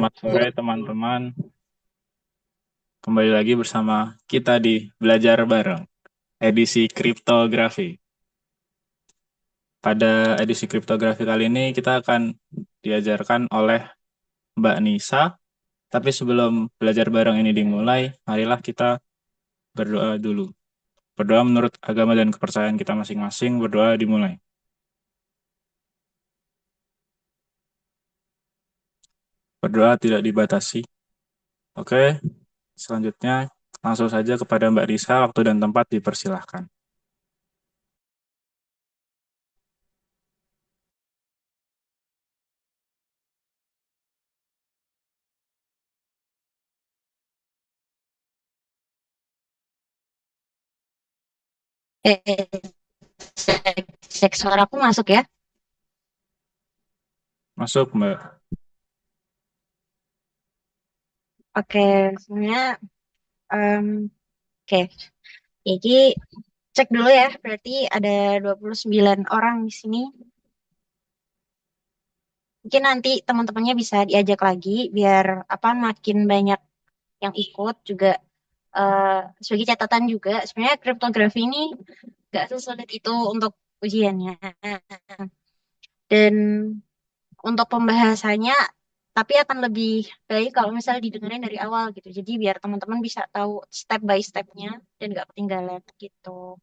Selamat sore teman-teman. Kembali lagi bersama kita di Belajar Bareng, edisi kriptografi. Pada edisi kriptografi kali ini kita akan diajarkan oleh Mbak Nisa. Tapi sebelum belajar bareng ini dimulai, marilah kita berdoa dulu. Berdoa menurut agama dan kepercayaan kita masing-masing, berdoa dimulai. Berdoa tidak dibatasi. Oke, selanjutnya langsung saja kepada Mbak Nisa, waktu dan tempat dipersilahkan. Eh, cek suaraku masuk ya. Masuk, Mbak. Oke, sebenarnya em, oke. Jadi cek dulu ya. Berarti ada 29 orang di sini. Mungkin nanti teman-temannya bisa diajak lagi biar apa makin banyak yang ikut juga eh, sebagai catatan juga. Sebenarnya kriptografi ini gak sesulit itu untuk ujiannya. Dan untuk pembahasannya tapi akan lebih baik kalau misalnya didengerin dari awal gitu. Jadi biar teman-teman bisa tahu step by stepnya dan gak ketinggalan gitu.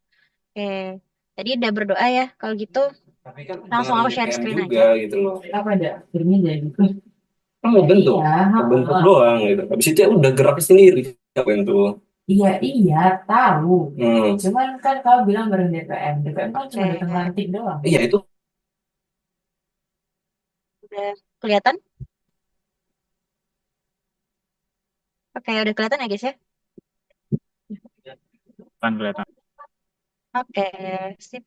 Oke, tadi udah berdoa ya. Kalau gitu Tapi kan langsung aku dengerin share PM screen juga aja. gitu loh. Apa ada akhirnya jadi gitu. Kan mau bentuk, mau bentuk doang gitu. Habis itu ya udah gerak sendiri siapa yang tuh. Iya, iya, tahu. Cuman kan kau bilang bareng DPM. DPM kan cuma Oke, datang lantik doang. Iya, itu udah kelihatan? Oke, udah kelihatan ya guys ya? Kan kelihatan. Oke, sip.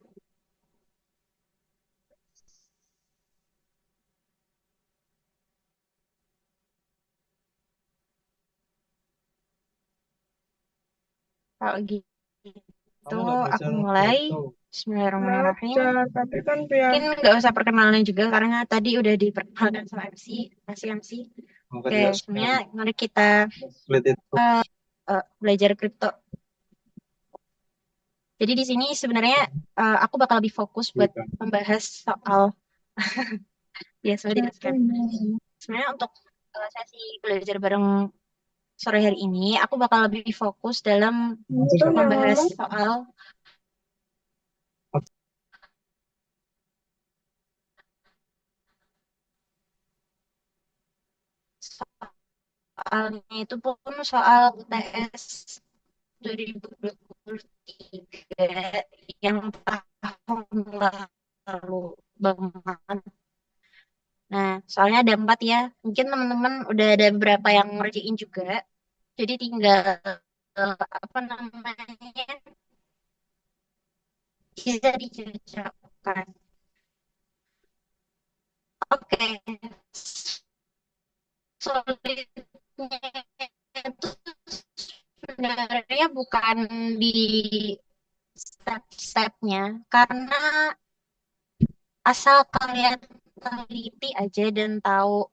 Kalau gitu Kamu nggak aku belajar mulai. itu. Bismillahirrahmanirrahim. Belajar, tapi kan biar Mungkin nggak usah perkenalan juga karena tadi udah diperkenalkan sama MC, masih MC. mungkin Oke, nggak sebenarnya split, mari kita split itu belajar kripto. Jadi di sini sebenarnya aku bakal lebih fokus buat bukan. membahas soal biasa dijelaskan. Sebenarnya untuk sesi belajar bareng sore hari ini, aku bakal lebih fokus dalam Itu yang membahas ngomong soalnya itu pun soal UTS 2023 yang tahun lalu banget. Nah, soalnya ada 4 ya. Mungkin teman-teman udah ada beberapa yang ngerjain juga. Jadi tinggal apa namanya bisa dicocokkan. Oke, sulitnya itu sebenarnya bukan di step-stepnya, karena asal kalian teliti aja dan tahu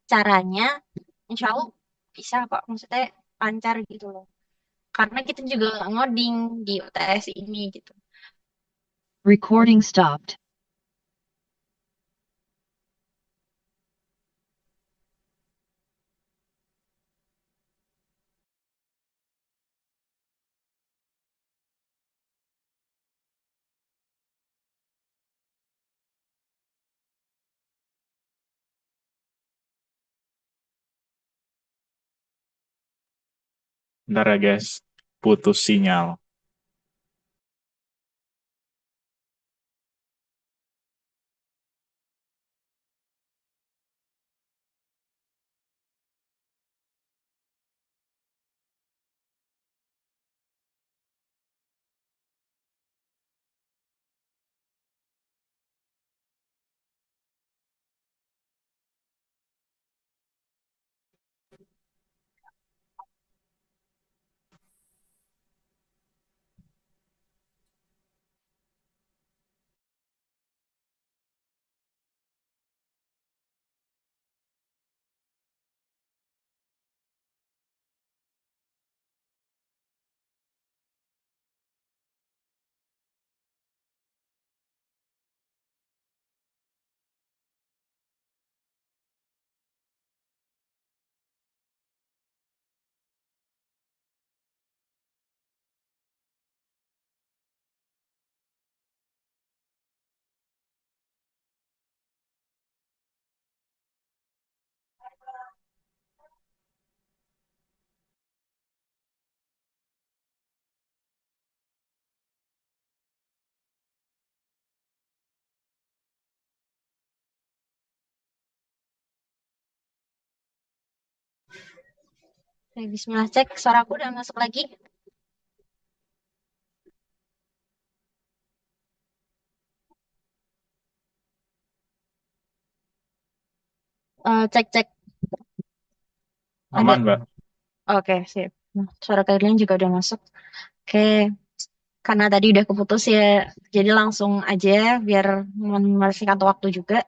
caranya, insya Allah bisa kok. Maksudnya lancar gitu loh. Karena kita juga ngoding di UTS ini gitu. Recording stopped. Bentar ya guys, putus sinyal. Oke, bismillah, cek suaraku udah masuk lagi. Cek cek ada. Aman, Mbak. Oke, sip. Nah, suara kalian juga udah masuk. Oke, karena tadi udah keputus ya, jadi langsung aja biar membersihkan waktu juga.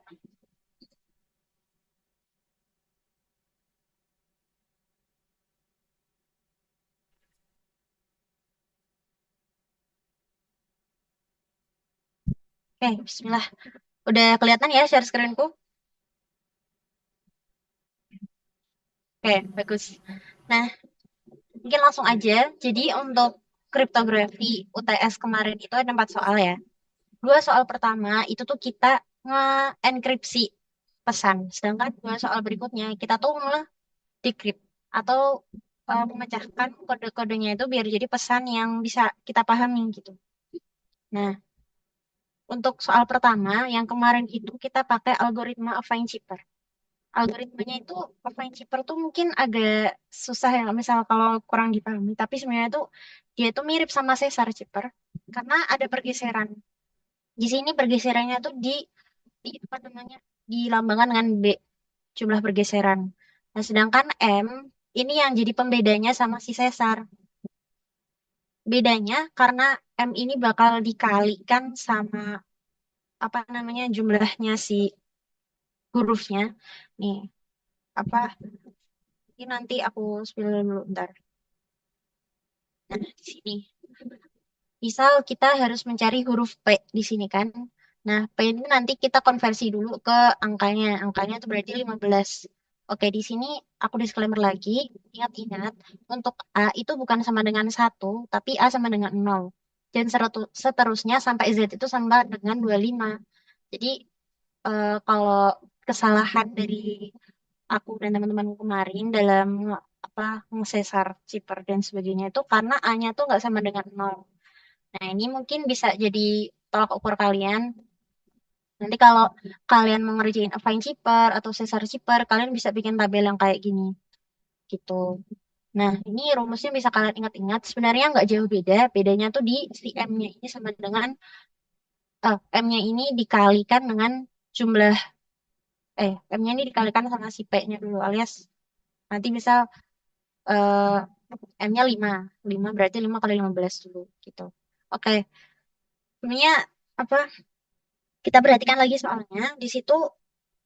Oke, bismillah. Udah kelihatan ya share screen-ku? Oke, bagus. Nah, mungkin langsung aja. Jadi untuk kriptografi UTS kemarin itu ada 4 soal ya. 2 soal pertama itu tuh kita nge-enkripsi pesan. Sedangkan 2 soal berikutnya kita tuh nge-decrypt atau memecahkan kode-kodenya itu biar jadi pesan yang bisa kita pahami gitu. Nah, untuk soal pertama yang kemarin itu kita pakai algoritma affine chipper. Algoritmanya itu affine chipper tuh mungkin agak susah ya misal kalau kurang dipahami, tapi sebenarnya tuh dia tuh mirip sama Caesar chipper karena ada pergeseran. Di sini pergeserannya tuh di apa namanya? Dilambangkan dengan B, jumlah pergeseran. Nah, sedangkan M ini yang jadi pembedanya sama si Caesar. Bedanya karena M ini bakal dikalikan sama apa namanya jumlahnya si hurufnya. Nih, apa ini nanti aku spill dulu ntar. Nah, di sini. Misal kita harus mencari huruf P di sini kan. Nah, P ini nanti kita konversi dulu ke angkanya. Angkanya itu berarti 15. Oke, di sini aku disclaimer lagi. Ingat-ingat, untuk A itu bukan sama dengan 1, tapi A sama dengan 0. Dan seterusnya sampai Z itu sama dengan 25. Jadi, kalau kesalahan dari aku dan teman-teman kemarin dalam apa ngesesar Ciper dan sebagainya itu karena A-nya tuh nggak sama dengan 0. Nah, ini mungkin bisa jadi tolak ukur kalian. Nanti kalau kalian mau ngerjain affine shipper atau sesar shipper, kalian bisa bikin tabel yang kayak gini. Gitu. Nah, ini rumusnya bisa kalian ingat-ingat. Sebenarnya nggak jauh beda. Bedanya tuh di si M-nya ini sama dengan, M-nya ini dikalikan dengan jumlah, M-nya ini dikalikan sama si P-nya dulu. Alias nanti misal eh, M-nya 5. 5 berarti 5 kali 15 dulu. Gitu. Oke. Sebenarnya apa kita perhatikan lagi soalnya di situ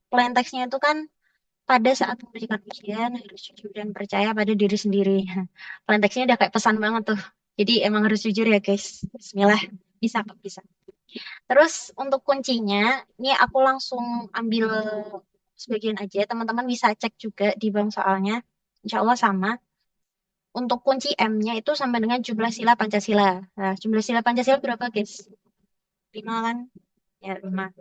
plain text-nya itu kan pada saat memberikan ujian harus jujur dan percaya pada diri sendiri. Plain text-nya udah kayak pesan banget tuh. Jadi emang harus jujur ya guys. Bismillah. Bisa kok bisa. Terus untuk kuncinya, ini aku langsung ambil sebagian aja. Teman-teman bisa cek juga di bawah soalnya. Insya Allah sama. Untuk kunci M-nya itu sama dengan jumlah sila Pancasila. Nah, jumlah sila Pancasila berapa guys? 5 kan? Ya, 5.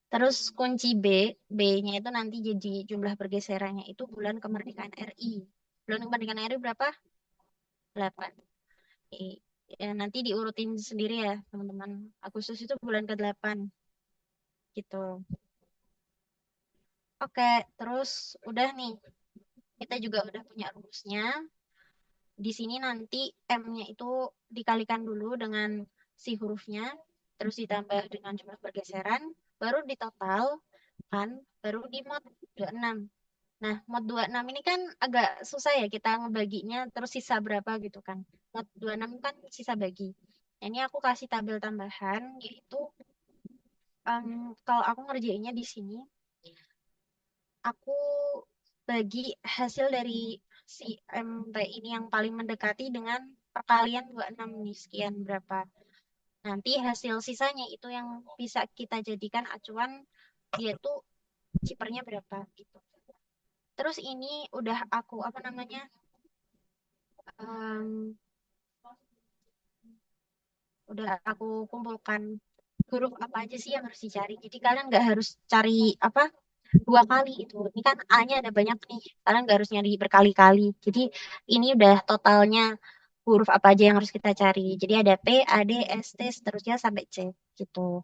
Terus kunci B, B-nya itu nanti jadi jumlah pergeserannya itu bulan kemerdekaan RI. Bulan kemerdekaan RI berapa? 8. Ya, nanti diurutin sendiri ya, teman-teman. Agustus itu bulan ke-8. Gitu. Oke, terus udah nih. Kita juga udah punya rumusnya. Di sini nanti M-nya itu dikalikan dulu dengan si hurufnya, terus ditambah dengan jumlah pergeseran, baru ditotal, kan, baru di mod 26. Nah, mod 26 ini kan agak susah ya kita ngebaginya terus sisa berapa gitu kan. Mod 26 kan sisa bagi. Nah, ini aku kasih tabel tambahan yaitu kalau aku ngerjainnya di sini, aku bagi hasil dari si MP ini yang paling mendekati dengan perkalian 26 nih, sekian berapa. Nanti hasil sisanya itu yang bisa kita jadikan acuan dia tuh cipernya berapa gitu. Terus ini udah aku apa namanya em, udah aku kumpulkan huruf apa aja sih yang harus dicari. Jadi kalian nggak harus cari apa 2 kali itu. Ini kan A-nya ada banyak nih. Kalian nggak harus nyari berkali-kali. Jadi ini udah totalnya huruf apa aja yang harus kita cari. Jadi ada P, A, D, S, T, seterusnya sampai C gitu.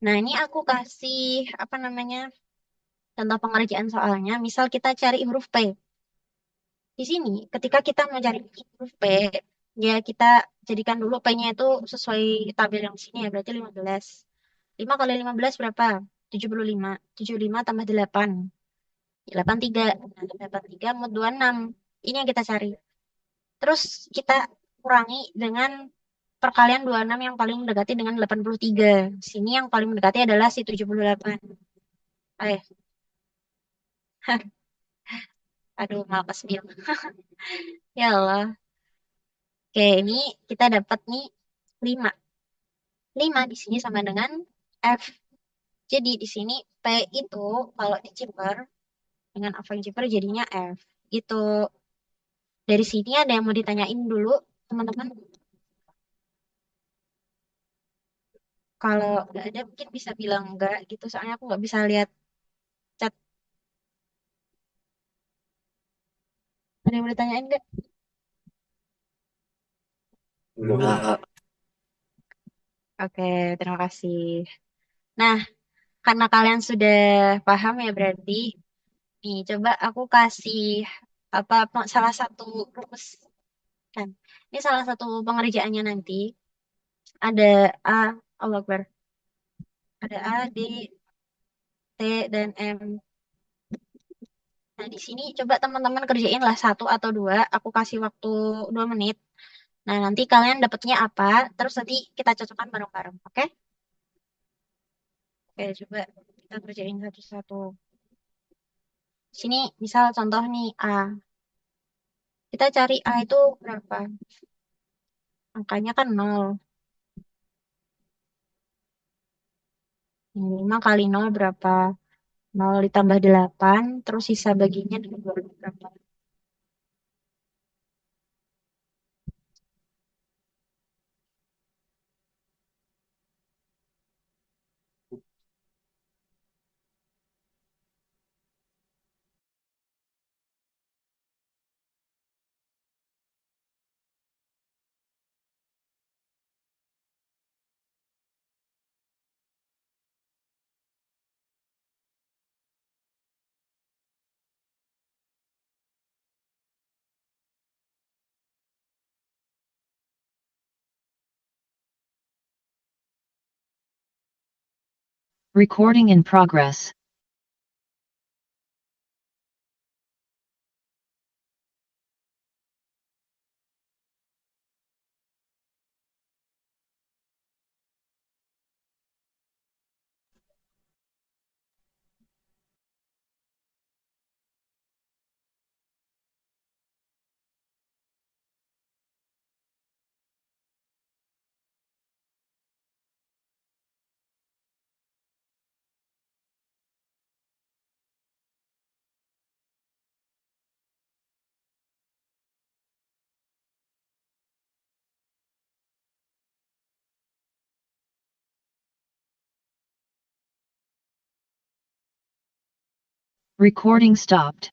Nah, ini aku kasih apa namanya contoh pengerjaan soalnya. Misal kita cari huruf P. Di sini ketika kita mencari huruf P, ya kita jadikan dulu P-nya itu sesuai tabel yang sini ya, berarti 15. 5 kali 15 berapa? 75. 75 tambah 8. 83. Nah, 83 mod 26. Ini yang kita cari. Terus kita kurangi dengan perkalian 26 yang paling mendekati dengan 83. Sini yang paling mendekati adalah si 78. Eh, aduh, malah kesembil. Ya Allah. Oke, ini kita dapat nih 5. 5 di sini sama dengan F. Jadi di sini P itu kalau dicipper dengan Avenger jadinya F. Gitu. Dari sini ada yang mau ditanyain dulu, teman-teman? Kalau nggak ada mungkin bisa bilang enggak gitu, soalnya aku nggak bisa lihat chat. Ada yang mau ditanyain nggak? Enggak. Oke, terima kasih. Nah, karena kalian sudah paham ya berarti, nih coba aku kasih salah satu rumus kan. Ini salah satu pengerjaannya nanti. Ada A, Allah Akbar. Ada A, D, T, dan M. Nah, di sini coba teman-teman kerjain lah satu atau dua. Aku kasih waktu 2 menit. Nah, nanti kalian dapatnya apa, terus nanti kita cocokkan bareng-bareng. Oke? Oke, coba kita kerjain satu-satu. Sini, misal contoh nih A. Kita cari A itu berapa? Angkanya kan 0. 5 kali 0 berapa? 0 ditambah 8, terus sisa baginya dengan 2 berapa? Recording in progress. Recording stopped.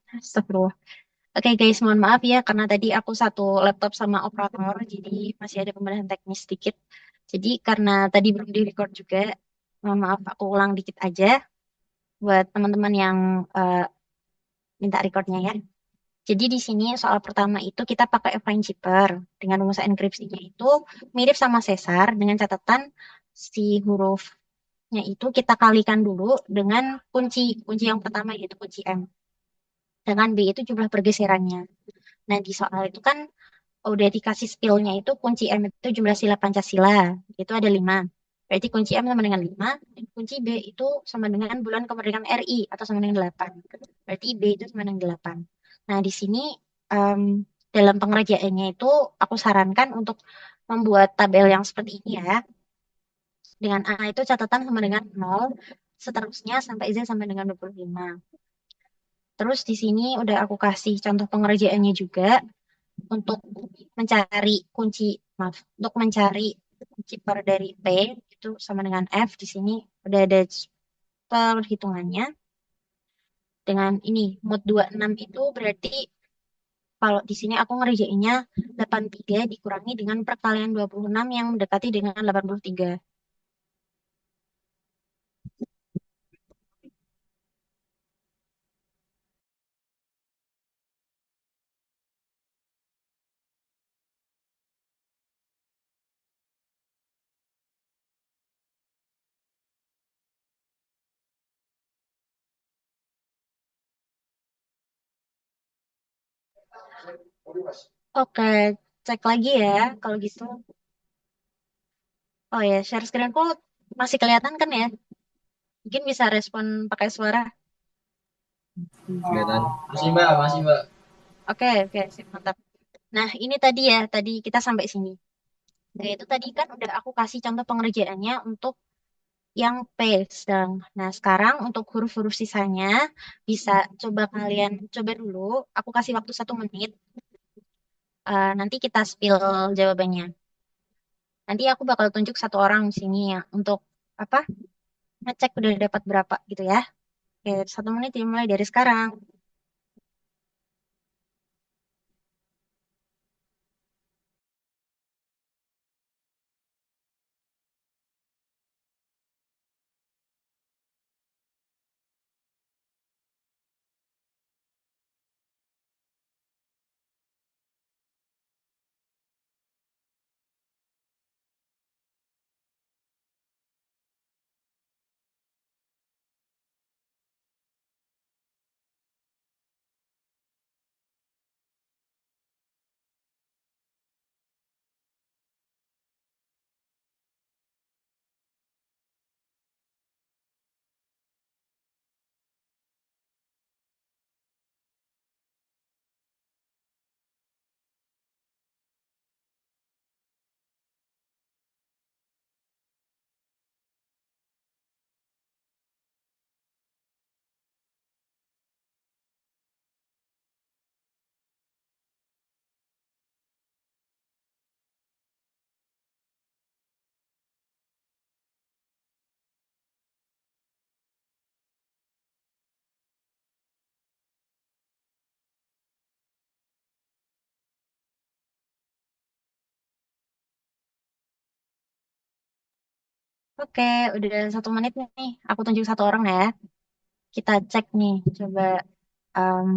Astagfirullah. Oke guys, mohon maaf ya karena tadi aku satu laptop sama operator, jadi masih ada pembenahan teknis sedikit. Jadi karena tadi belum di-record juga, mohon maaf aku ulang dikit aja buat teman-teman yang minta recordnya ya. Jadi di sini soal pertama itu kita pakai Affine Chipper dengan rumus enkripsinya itu mirip sama sesar dengan catatan si hurufnya itu kita kalikan dulu dengan kunci yang pertama yaitu kunci M. Dengan B itu jumlah pergeserannya. Nah, di soal itu kan udah dikasih spillnya itu kunci M itu jumlah sila Pancasila. Itu ada 5. Berarti kunci M sama dengan 5. Dan kunci B itu sama dengan bulan kemerdekaan RI atau sama dengan 8. Berarti B itu sama dengan 8. Nah, di sini em, dalam pengerjaannya itu aku sarankan untuk membuat tabel yang seperti ini ya. Dengan A itu catatan sama dengan 0. seterusnya sampai Z sampai dengan 25. Terus di sini udah aku kasih contoh pengerjaannya juga untuk mencari kunci, maaf, untuk mencari kunci per dari P itu sama dengan F. Di sini udah ada perhitungannya. Dengan ini mod 26 itu berarti kalau di sini aku ngerjainnya 83 dikurangi dengan perkalian 26 yang mendekati dengan 83. Oke, cek lagi ya kalau gitu. Oh ya, share screenku masih kelihatan kan ya? Mungkin bisa respon pakai suara. Kelihatan. Masih Mbak. Oke, oke, sip, mantap. Nah, ini tadi ya, tadi kita sampai sini. Nah, itu tadi kan udah aku kasih contoh pengerjaannya untuk yang P sedang. Nah, sekarang untuk huruf-huruf sisanya bisa coba kalian coba dulu. Aku kasih waktu 1 menit. Nanti kita spill jawabannya. Nanti aku bakal tunjuk satu orang di sini ya untuk apa? Ngecek udah dapat berapa gitu ya. Oke, 1 menit dimulai dari sekarang. Oke, udah 1 menit nih. Aku tunjuk satu orang ya. Kita cek nih. Em,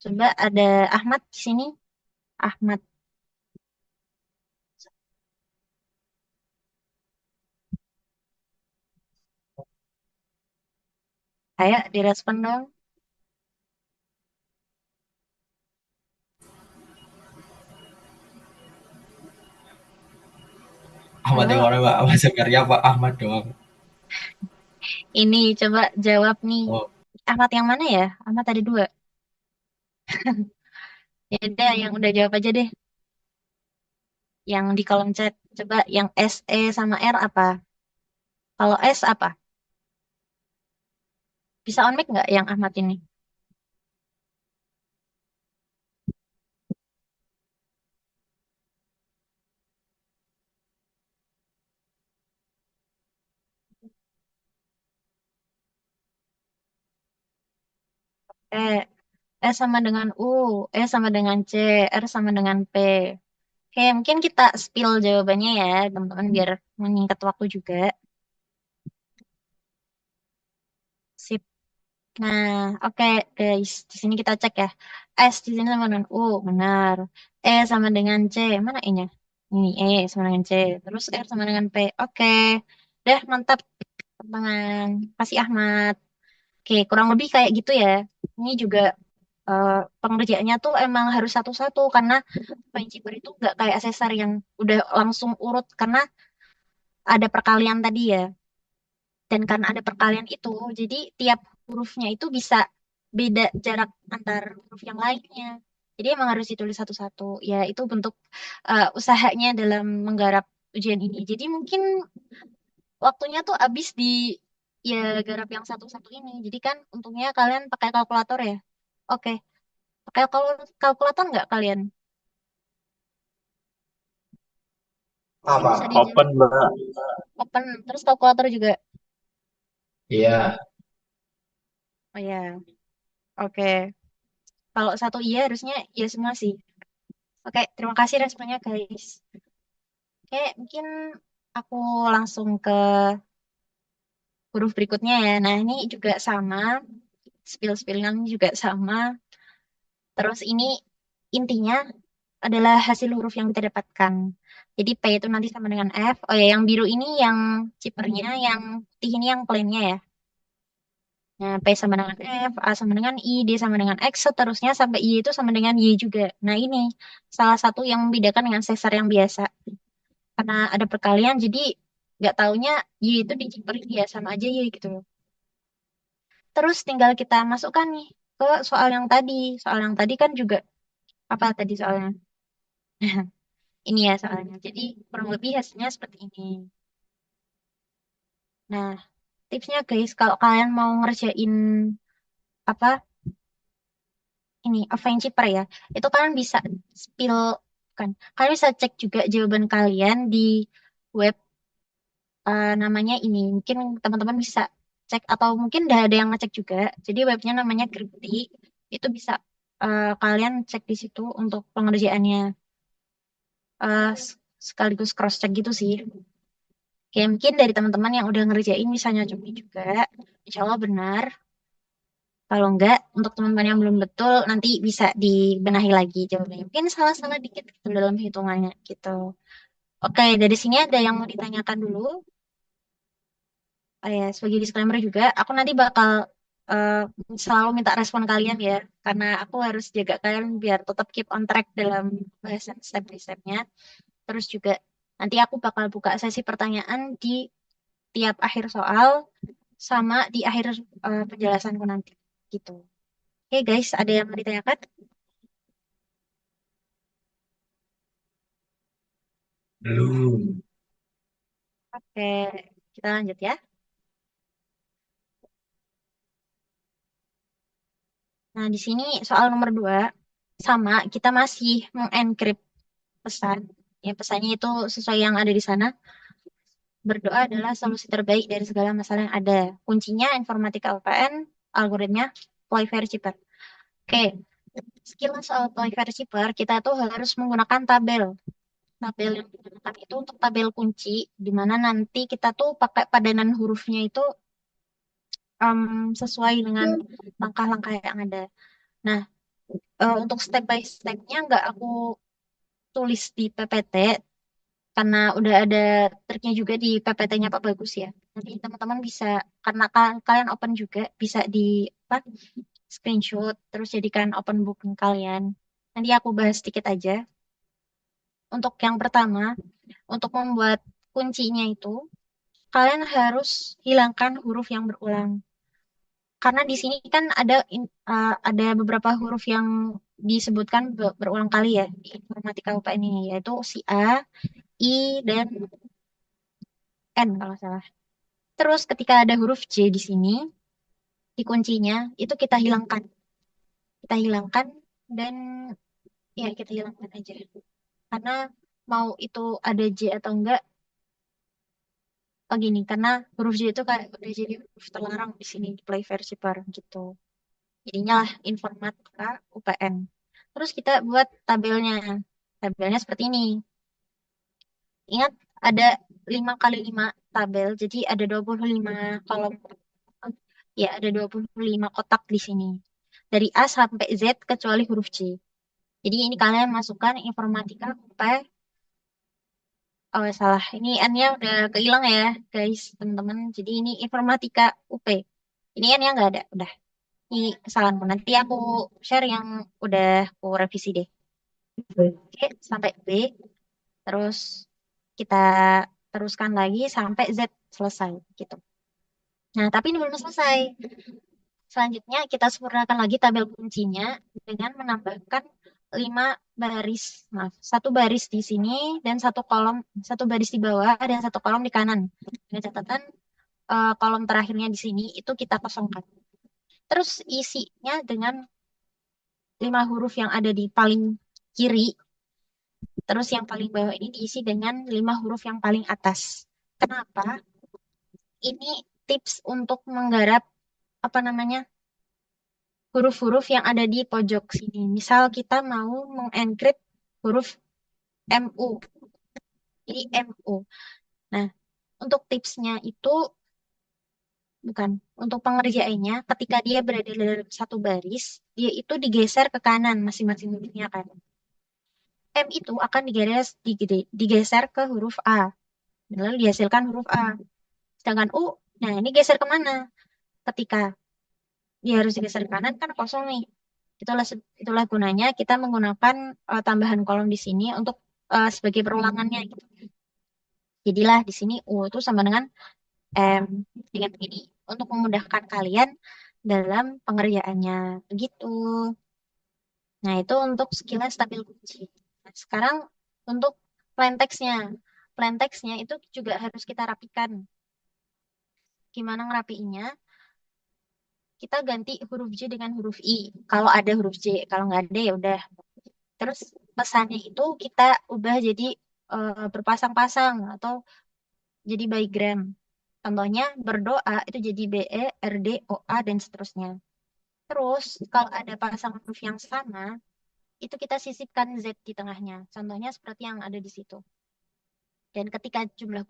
coba ada Ahmad di sini. Ahmad, ayo direspon dong. Ahmad yang Halo, mana Mbak? Ahmad Zakaria Pak Ahmad doang. ini coba jawab nih. Oh, Ahmad yang mana ya? Ahmad ada 2. Ya udah, yang udah jawab aja deh. Yang di kolom chat. Coba yang S, E, sama R apa? Kalau S apa? Bisa on mic nggak yang Ahmad ini? E, E sama dengan U, E sama dengan C, R sama dengan P. Oke, mungkin kita spill jawabannya ya, teman-teman, biar menyingkat waktu juga. Sip. Nah, oke guys, di sini kita cek ya. S di sini sama dengan U, benar. E sama dengan C, mana E-nya? Ini E sama dengan C, terus R sama dengan P. Oke, dah mantap, teman. Kasih Ahmad. Oke, kurang lebih kayak gitu ya. Ini juga eh, pengerjaannya tuh emang harus satu-satu karena Paint itu nggak kayak asesor yang udah langsung urut karena ada perkalian tadi ya. Dan karena ada perkalian itu, jadi tiap hurufnya itu bisa beda jarak antar huruf yang lainnya. Jadi emang harus ditulis satu-satu. Ya, itu bentuk usahanya dalam menggarap ujian ini. Jadi mungkin waktunya tuh habis di ya garap yang satu-satu ini. Jadi kan untungnya kalian pakai kalkulator ya. Oke, pakai kalkulator nggak kalian? Mungkin Apa? bisa diajarin Open, Mbak. open, terus kalkulator juga. Iya. Oh ya, oke. Kalau satu iya harusnya iya semua sih. Oke, terima kasih responnya guys. Oke, mungkin aku langsung ke huruf berikutnya ya. Nah, ini juga sama, spill-spillan juga sama. Terus ini intinya adalah hasil huruf yang kita dapatkan. Jadi P itu nanti sama dengan F. Oh ya, yang biru ini yang cipernya, yang putih ini yang plainnya ya. Nah, P sama dengan F, A sama dengan I, D sama dengan X, seterusnya sampai Y itu sama dengan Y juga. Nah, ini salah satu yang membedakan dengan sesar yang biasa. Karena ada perkalian, jadi nggak taunya Y itu diciperin ya, sama aja Y gitu. Terus tinggal kita masukkan nih ke soal yang tadi. Soal yang tadi kan juga, apa tadi soalnya? Ini ya soalnya. Jadi kurang lebih hasilnya seperti ini. Nah, tipsnya guys, kalau kalian mau ngerjain apa ini Avenger ya, itu kalian bisa spill kan. Kalian bisa cek juga jawaban kalian di web namanya ini. Mungkin teman-teman bisa cek atau mungkin udah ada yang ngecek juga. Jadi webnya namanya Cryptic. Itu bisa kalian cek di situ untuk pengerjaannya. Sekaligus cross check gitu sih. Oke, mungkin dari teman-teman yang udah ngerjain bisa nyocokin juga. Insya Allah benar. Kalau enggak, untuk teman-teman yang belum betul, nanti bisa dibenahi lagi jawabannya. Mungkin salah-salah dikit gitu dalam hitungannya gitu. Oke, dari sini ada yang mau ditanyakan dulu. Oh ya, sebagai disclaimer juga, aku nanti bakal eh, selalu minta respon kalian ya. Karena aku harus jaga kalian biar tetap keep on track dalam bahasan step by step-nya. Terus juga nanti aku bakal buka sesi pertanyaan di tiap akhir soal sama di akhir penjelasanku nanti gitu. Oke guys, ada yang mau ditanyakan? Belum. Oke, kita lanjut ya. Nah, di sini soal nomor 2 sama kita masih mengencrypt pesan. Ya, pesannya itu sesuai yang ada di sana. Berdoa adalah solusi terbaik dari segala masalah yang ada. Kuncinya informatika UPN, algoritma Polyver Cheaper. Oke, sekilas soal Polyver Cheaper, kita tuh harus menggunakan tabel. Tabel yang digunakan itu untuk tabel kunci, di mana nanti kita tuh pakai padanan hurufnya itu sesuai dengan langkah-langkah yang ada. Nah, untuk step by step-nya nggak aku tulis di PPT, karena udah ada triknya juga di PPT-nya Pak Bagus ya. Nanti teman-teman bisa, karena kalian open juga, bisa di apa, screenshot, terus jadikan open book kalian. Nanti aku bahas sedikit aja. Untuk yang pertama, untuk membuat kuncinya itu, kalian harus hilangkan huruf yang berulang. Karena di sini kan ada beberapa huruf yang disebutkan berulang kali ya di informatika UPN ini, yaitu si A, I, dan N kalau salah. Terus ketika ada huruf J di sini, di kuncinya itu kita hilangkan. Kita hilangkan dan ya kita hilangkan aja. Karena mau itu ada J atau enggak, gini, karena huruf J itu kayak udah jadi huruf terlarang di sini di play versi bar gitu. Jadinya lah informatika UPN. Terus kita buat tabelnya. Tabelnya seperti ini. Ingat ada 5 kali 5 tabel, jadi ada 25 kolom. Ya, ada 25 kotak di sini. Dari A sampai Z kecuali huruf C. Jadi ini kalian masukkan informatika UP. Oh, salah. Ini N-nya udah kehilang ya, guys, teman-teman. Jadi ini informatika UP. Ini N-nya nggak ada. Udah. Ini kesalahanku. Nanti aku share yang udah aku revisi deh. Oke, sampai B. Terus kita teruskan lagi sampai Z selesai gitu. Nah, tapi ini belum selesai. Selanjutnya kita sempurnakan lagi tabel kuncinya dengan menambahkan 5 baris, maaf, satu baris di sini dan satu kolom, satu baris di bawah dan satu kolom di kanan. Dengan catatan kolom terakhirnya di sini itu kita kosongkan. Terus isinya dengan 5 huruf yang ada di paling kiri. Terus yang paling bawah ini diisi dengan 5 huruf yang paling atas. Kenapa? Ini tips untuk menggarap apa namanya huruf-huruf yang ada di pojok sini. Misal kita mau mengencrypt huruf MU. Jadi MU. Nah, untuk tipsnya itu bukan untuk pengerjaannya ketika dia berada dalam satu baris, dia itu digeser ke kanan masing-masing hurufnya kan. M itu akan digeser ke huruf A. Lalu dihasilkan huruf A. Sedangkan U, nah ini geser kemana? Ketika dia harus digeser ke kanan kan kosong nih. Itulah gunanya kita menggunakan tambahan kolom di sini untuk sebagai perulangannya gitu. Jadilah di sini U itu sama dengan M dengan ini untuk memudahkan kalian dalam pengerjaannya begitu. Nah, itu untuk skillnya stabil kunci. Nah, sekarang untuk plain text-nya. Plain text-nya itu juga harus kita rapikan. Gimana ngerapiinnya? Kita ganti huruf J dengan huruf I. Kalau ada huruf J, kalau nggak ada ya udah. Terus pesannya itu kita ubah jadi berpasang-pasang atau jadi bigram. Contohnya berdoa itu jadi BERDOA dan seterusnya. Terus kalau ada pasangan huruf yang sama, itu kita sisipkan Z di tengahnya. Contohnya seperti yang ada di situ. Dan ketika jumlah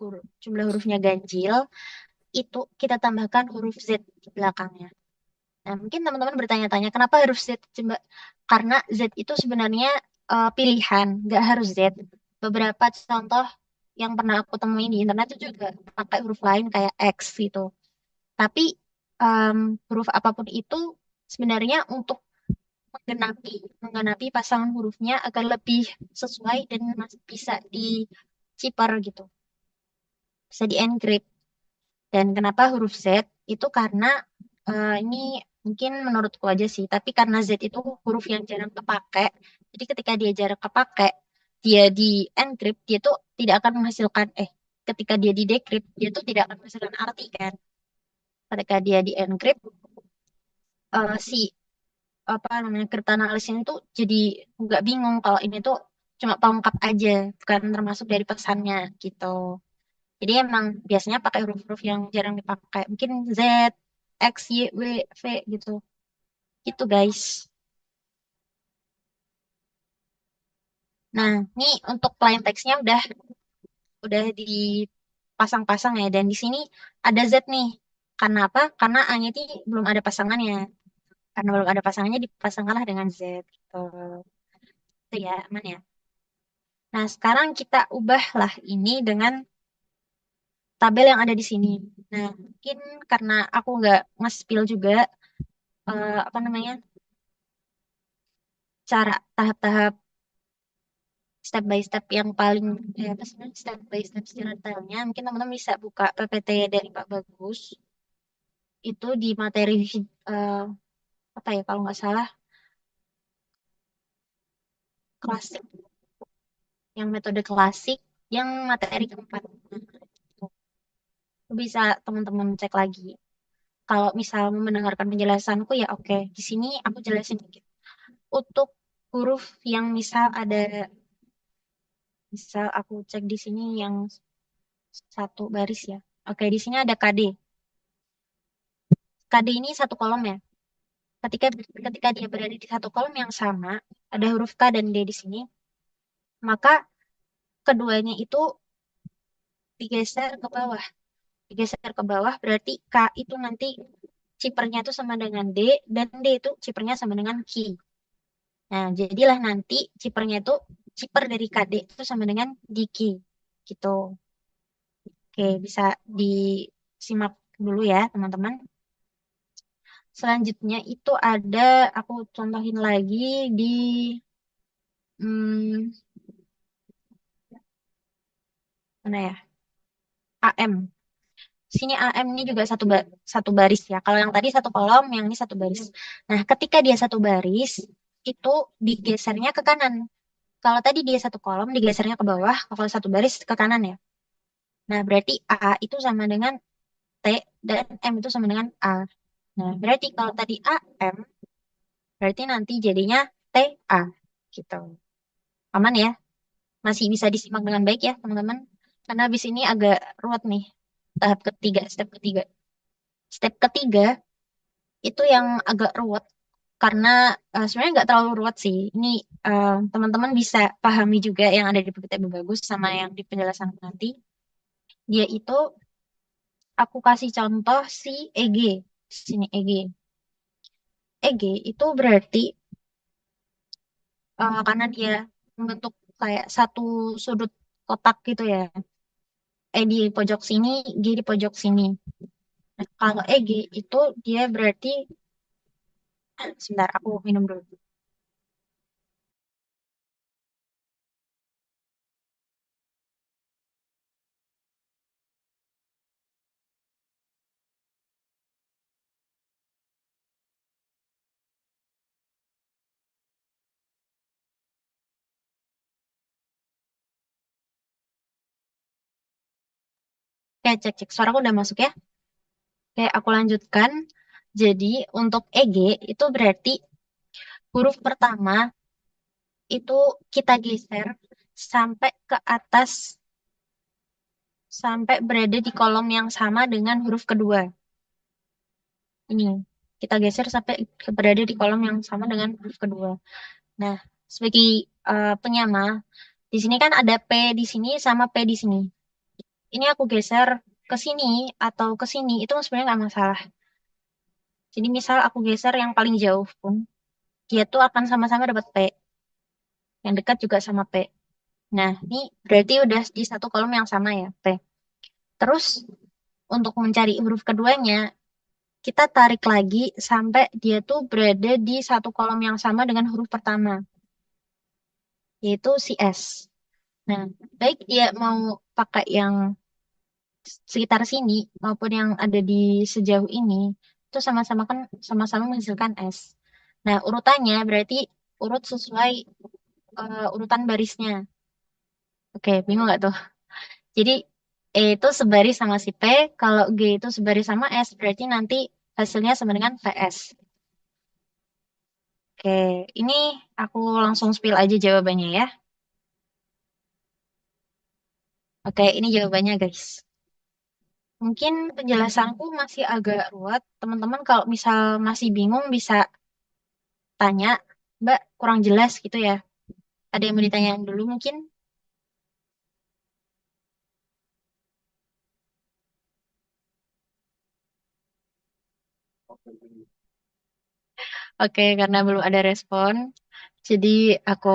hurufnya ganjil, itu kita tambahkan huruf Z di belakangnya. Nah, mungkin teman-teman bertanya-tanya, kenapa harus Z? Karena Z itu sebenarnya pilihan, nggak harus Z. Beberapa contoh yang pernah aku temuin di internet itu juga pakai huruf lain kayak X gitu. Tapi huruf apapun itu sebenarnya untuk menggenapi pasangan hurufnya agar lebih sesuai dan masih bisa dicipar gitu, bisa di-encrypt. Dan kenapa huruf Z? Itu karena ini mungkin menurutku aja sih, tapi karena Z itu huruf yang jarang kepake, jadi ketika dia jarang kepake, dia di-encrypt, dia tuh tidak akan menghasilkan, ketika dia di-decrypt, dia tuh tidak akan menghasilkan arti kan. Ketika dia di-encrypt, si apa namanya kriptanalisnya itu jadi nggak bingung kalau ini tuh cuma pelengkap aja, bukan termasuk dari pesannya gitu. Jadi emang biasanya pakai huruf-huruf yang jarang dipakai, mungkin Z, X, Y, W, V gitu. Gitu guys. Nah, ini untuk plain text-nya udah dipasang-pasang ya, dan di sini ada Z nih. Karena apa? Karena A-nya ini belum ada pasangannya. Karena belum ada pasangannya, dipasangkanlah dengan Z gitu. Itu ya, aman ya. Nah, sekarang kita ubahlah ini dengan tabel yang ada di sini. Nah, mungkin karena aku nggak nge-spill juga apa namanya cara tahap-tahap step by step yang paling apa sih namanya, step by step secara detailnya, mungkin teman-teman bisa buka PPT dari Pak Bagus itu di materi eh, apa ya kalau nggak salah klasik, yang metode klasik yang materi keempat. Bisa teman-teman cek lagi. Kalau misal mau mendengarkan penjelasanku ya oke. Di sini aku jelasin dikit. Untuk huruf yang misal aku cek di sini yang satu baris ya. Oke, di sini ada KD. KD ini satu kolom ya. Ketika dia berada di satu kolom yang sama, ada huruf K dan D di sini, maka keduanya itu digeser ke bawah. Digeser ke bawah berarti K itu nanti cipernya itu sama dengan D dan D itu cipernya sama dengan Q. Nah, jadilah nanti ciper dari KD itu sama dengan DQ gitu. Oke, bisa disimak dulu ya, teman-teman. Selanjutnya itu ada, aku contohin lagi di hmm, mana ya? AM. Sini AM ini juga satu baris ya. Kalau yang tadi satu kolom, yang ini satu baris. Nah, ketika dia satu baris, itu digesernya ke kanan. Kalau tadi dia satu kolom, digesernya ke bawah. Kalau satu baris ke kanan ya. Nah, berarti A itu sama dengan T dan M itu sama dengan A. Nah, berarti kalau tadi AM, berarti nanti jadinya TA gitu. Aman ya? Masih bisa disimak dengan baik ya, teman-teman. Karena habis ini agak ruwet nih. Tahap ketiga, step ketiga. Step ketiga itu yang agak ruwet karena sebenarnya nggak terlalu ruwet sih. Ini teman-teman bisa pahami juga yang ada di PPT bagus sama yang di penjelasan nanti. Dia itu aku kasih contoh si EG. Sini EG. EG itu berarti karena dia membentuk kayak satu sudut kotak gitu ya. E di pojok sini, G di pojok sini. Nah, kalau EG itu dia berarti sebentar aku minum dulu. Oke, cek-cek. Suaraku udah masuk ya? Oke, aku lanjutkan. Jadi, untuk EG itu berarti huruf pertama itu kita geser sampai ke atas, sampai berada di kolom yang sama dengan huruf kedua. Ini, kita geser sampai berada di kolom yang sama dengan huruf kedua. Nah, sebagai penyama, di sini kan ada P di sini sama P di sini. Ini aku geser ke sini atau ke sini, itu sebenarnya nggak masalah. Jadi misal aku geser yang paling jauh pun, dia tuh akan sama-sama dapat P. Yang dekat juga sama P. Nah, ini berarti udah di satu kolom yang sama ya, P. Terus, untuk mencari huruf keduanya, kita tarik lagi sampai dia tuh berada di satu kolom yang sama dengan huruf pertama, yaitu si S. Nah, baik dia mau pakai yang sekitar sini maupun yang ada di sejauh ini, itu sama-sama kan sama-sama menghasilkan S. Nah, urutannya berarti urut sesuai urutan barisnya. Oke, bingung nggak tuh? Jadi E itu sebaris sama si P, kalau G itu sebaris sama S, berarti nanti hasilnya sama dengan VS. Oke, ini aku langsung spill aja jawabannya ya. Oke, ini jawabannya guys. Mungkin penjelasanku masih agak ruwet. Teman-teman kalau misal masih bingung bisa tanya, Mbak kurang jelas gitu ya. Ada yang mau ditanyain dulu mungkin? Oke, karena belum ada respon. Jadi aku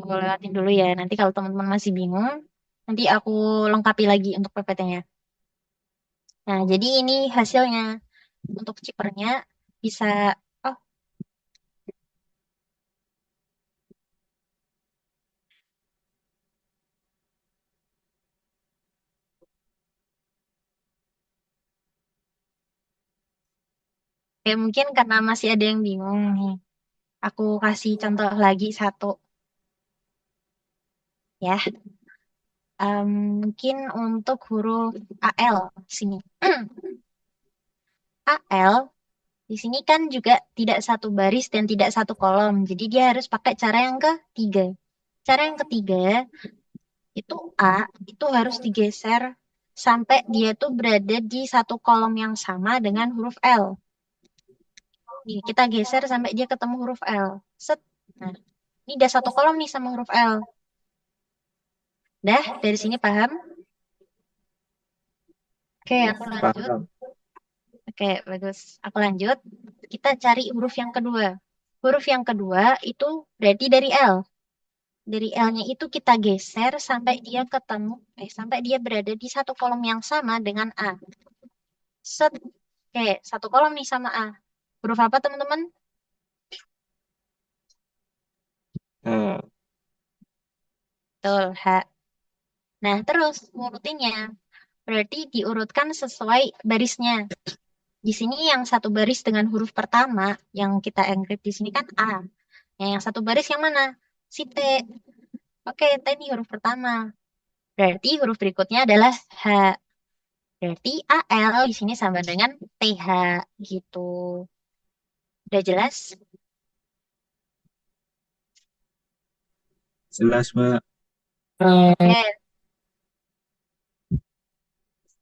lewatin dulu ya. Nanti kalau teman-teman masih bingung, nanti aku lengkapi lagi untuk PPT-nya. Nah, jadi ini hasilnya. Untuk chippernya bisa, oh ya mungkin karena masih ada yang bingung nih. Aku kasih contoh lagi satu ya. Mungkin untuk huruf AL sini. AL di sini kan juga tidak satu baris dan tidak satu kolom. Jadi dia harus pakai cara yang ketiga. Cara yang ketiga itu A itu harus digeser sampai dia tuh berada di satu kolom yang sama dengan huruf L. Nih, kita geser sampai dia ketemu huruf L. Set. Nah, ini udah satu kolom nih sama huruf L. Dah, dari sini paham? Oke, aku lanjut. Paham. Oke, bagus. Aku lanjut. Kita cari huruf yang kedua. Huruf yang kedua itu berarti dari L. Dari L-nya itu kita geser sampai dia ketemu, sampai dia berada di satu kolom yang sama dengan A. Set. Oke, satu kolom nih sama A. Huruf apa teman-teman? Eh, Betul, H. Nah, terus ngurutinnya. Berarti diurutkan sesuai barisnya. Di sini yang satu baris dengan huruf pertama yang kita encrypt di sini kan A. Yang satu baris yang mana? Si T. Oke, T ini huruf pertama. Berarti huruf berikutnya adalah H. Berarti AL di sini sama dengan TH gitu. Udah jelas? Jelas, Mbak. Oke,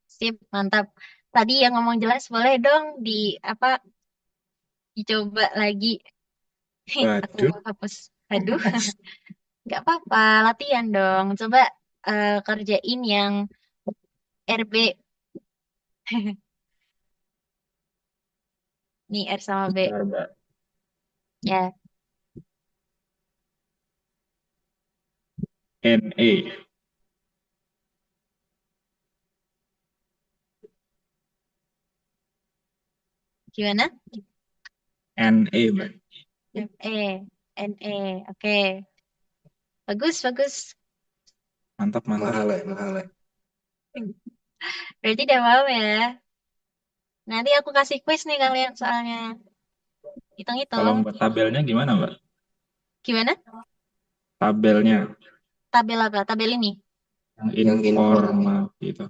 sip, mantap. Tadi yang ngomong jelas boleh dong di apa dicoba lagi. Aku Waduh. hapus. Aduh, nggak apa-apa, latihan dong. Coba kerjain yang RB. Nih R sama B. Bentar, Mbak. Ya, NE. gimana? NE, Mbak. E, NE. Oke. Bagus, bagus. Mantap, mantap. Mahal, mahal. Berarti udah mau ya. Nanti aku kasih quiz nih kalian soalnya. Kalau Hitung-hitung. buat tabelnya gimana, Mbak? Gimana? Tabelnya Tabel apa? Tabel ini. yang informal gitu.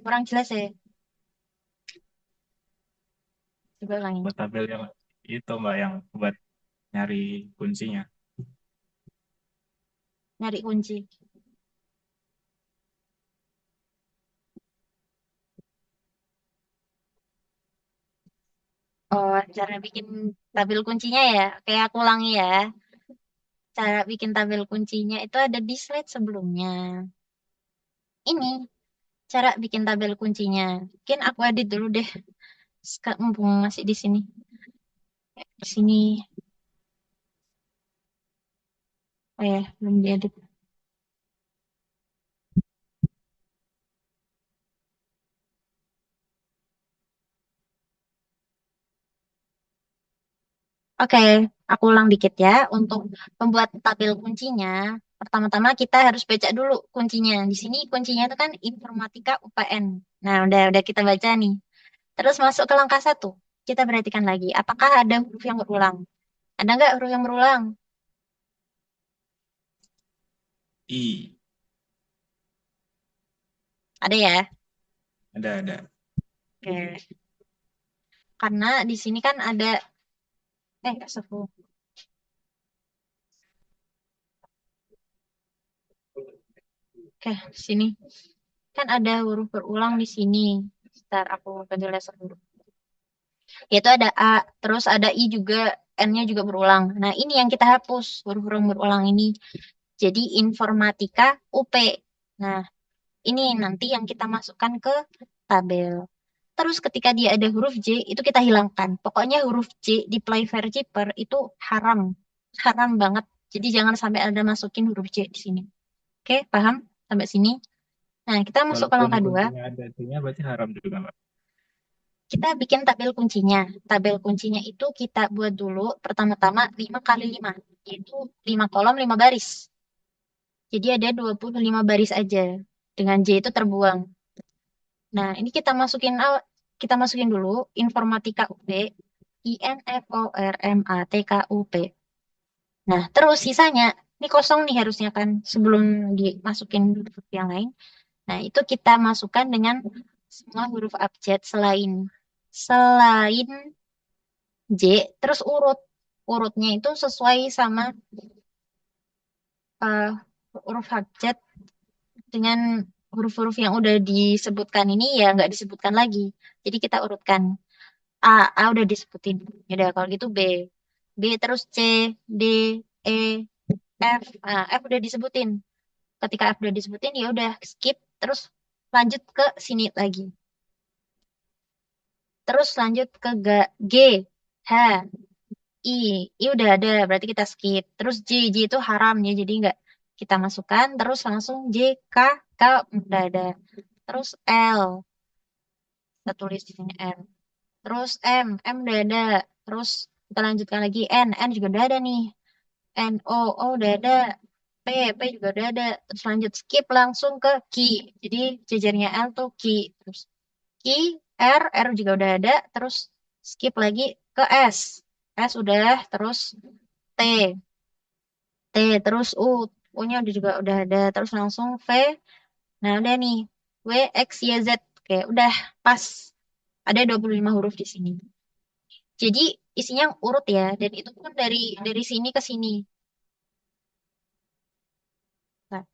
Kurang jelas ya. Coba ulangin. Buat tabel yang itu, Mbak, yang buat nyari kuncinya. Nyari kunci. Oh, cara bikin tabel kuncinya ya. Oke, aku ulangi ya. Cara bikin tabel kuncinya itu ada di slide sebelumnya. Ini cara bikin tabel kuncinya. Mungkin aku edit dulu deh. Mumpung masih di sini. Di sini. Oh ya, belum diedit. Oke, aku ulang dikit ya. Untuk membuat tabel kuncinya, pertama-tama kita harus baca dulu kuncinya. Di sini kuncinya itu kan Informatika UPN. Nah, udah kita baca nih. Terus masuk ke langkah satu. Kita perhatikan lagi, apakah ada huruf yang berulang? Ada nggak huruf yang berulang? I. Ada ya? Ada. Oke. Karena di sini kan ada, sepuluh. Oke, di sini kan ada huruf berulang di sini. Ntar aku ganti laser dulu. Yaitu ada A, terus ada I juga, N-nya juga berulang. Nah, ini yang kita hapus, huruf-huruf yang berulang ini. Jadi Informatika UP. Nah, ini nanti yang kita masukkan ke tabel. Terus ketika dia ada huruf J, itu kita hilangkan. Pokoknya huruf J di Playfair Jipper itu haram. Haram banget. Jadi jangan sampai ada masukin huruf J di sini. Oke, paham? Sampai sini. Nah, kita masuk ke Walaupun langkah 2. kuncinya ada D-nya berarti haram juga, Mbak. Kita bikin tabel kuncinya. Tabel kuncinya itu kita buat dulu pertama-tama 5 kali 5. Yaitu 5 kolom, 5 baris. Jadi ada 25 baris aja. Dengan J itu terbuang. Nah, ini kita masukin dulu Informatika UP, INFORMATKUP. Nah, terus sisanya ini kosong nih harusnya kan sebelum dimasukin huruf yang lain. Nah, itu kita masukkan dengan semua huruf abjad selain J, terus urutnya itu sesuai sama eh, huruf abjad dengan huruf-huruf yang udah disebutkan ini ya nggak disebutkan lagi. Jadi kita urutkan A udah disebutin. Ya udah kalau gitu B terus C, D, E, F. F udah disebutin. Ketika F udah disebutin ya udah skip terus lanjut ke sini lagi. Terus lanjut ke G, H, I. I udah ada berarti kita skip. Terus J itu haram ya jadi nggak kita masukkan. Terus langsung J, K udah ada. Terus L, kita tulis di sini L. Terus M udah ada. Terus kita lanjutkan lagi N juga udah ada nih. O udah ada. P juga udah ada. Terus lanjut skip langsung ke Q. Jadi jajarnya L tuh Q. Terus Q, R juga udah ada. Terus skip lagi ke S. S udah. Terus T. Terus U. U-nya juga udah ada. Terus langsung V. Nah udah nih. W, X, Y, Z. Oke, udah pas. Ada 25 huruf di sini. Jadi isinya urut ya, dan itu pun dari sini ke sini. Nah,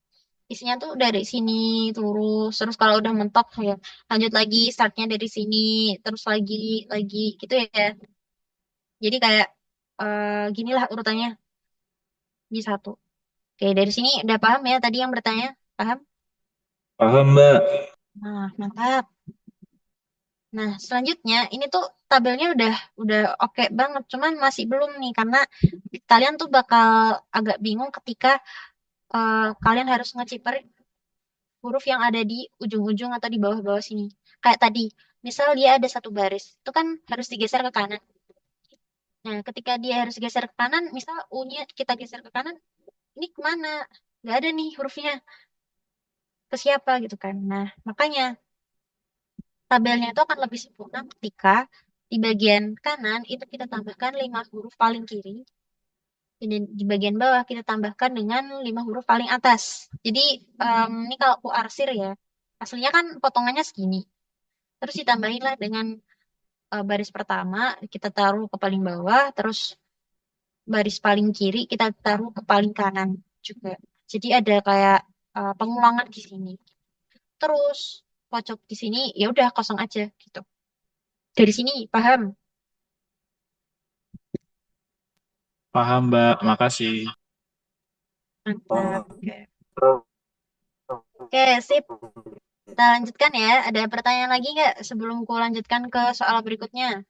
isinya tuh dari sini terus kalau udah mentok ya lanjut lagi startnya dari sini terus lagi gitu ya. Jadi kayak ginilah urutannya di satu. Oke, dari sini udah paham ya tadi yang bertanya? Paham? Paham, Mbak. Nah, mantap. Nah, selanjutnya ini tuh tabelnya udah oke banget, cuman masih belum nih karena kalian tuh bakal agak bingung ketika kalian harus ngeciper huruf yang ada di ujung-ujung atau di bawah-bawah sini. Kayak tadi, misal dia ada satu baris, itu kan harus digeser ke kanan. Nah, ketika dia harus geser ke kanan, misal U-nya kita geser ke kanan, ini kemana? Nggak ada nih hurufnya. Ke siapa gitu kan. Nah, makanya tabelnya itu akan lebih sempurna ketika di bagian kanan itu kita tambahkan 5 huruf paling kiri. Dan di bagian bawah kita tambahkan dengan 5 huruf paling atas. Jadi, ini kalau aku arsir ya, aslinya kan potongannya segini. Terus ditambahin lah dengan baris pertama kita taruh ke paling bawah, terus baris paling kiri kita taruh ke paling kanan juga. Jadi ada kayak pengulangan di sini. Terus pojok di sini ya udah kosong aja gitu. Dari sini paham? Paham, Mbak. Makasih. Mantap. Oke, oke, sip. Kita lanjutkan ya. Ada pertanyaan lagi nggak sebelum ku lanjutkan ke soal berikutnya?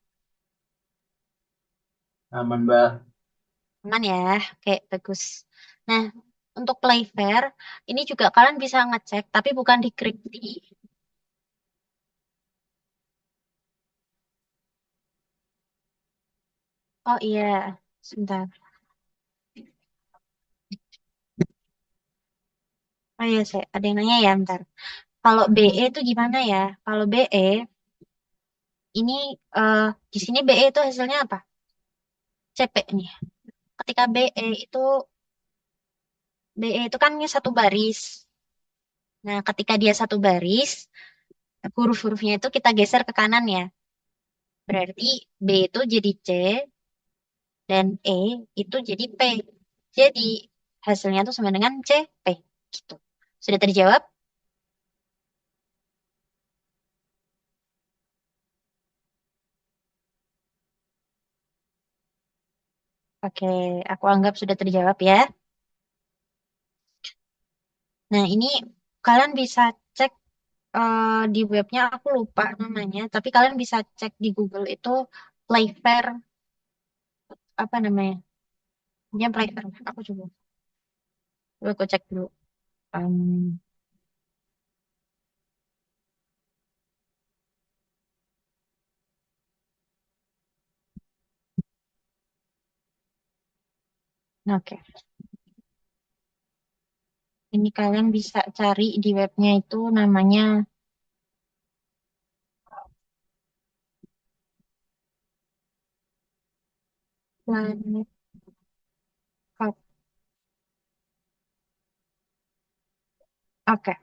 Aman, Mbak. Aman ya? Oke, bagus. Nah, untuk Playfair, ini juga kalian bisa ngecek, tapi bukan di Kripti. Oh iya, sebentar. Oh iya, saya ada yang nanya ya, bentar. Kalau BE itu gimana ya? Kalau BE, ini di sini BE itu hasilnya apa? CP nih. Ketika BE itu kan satu baris. Nah, ketika dia satu baris, huruf-hurufnya itu kita geser ke kanan ya. Berarti B itu jadi C dan E itu jadi P. Jadi hasilnya itu sama dengan CP gitu. Sudah terjawab? Oke, aku anggap sudah terjawab ya. Nah, ini kalian bisa cek di webnya, aku lupa namanya, tapi kalian bisa cek di Google itu Playfair, apa namanya? Dia Playfair. Aku coba aku cek dulu. Um, oke, ini kalian bisa cari di webnya itu namanya Planet Cup. Oke,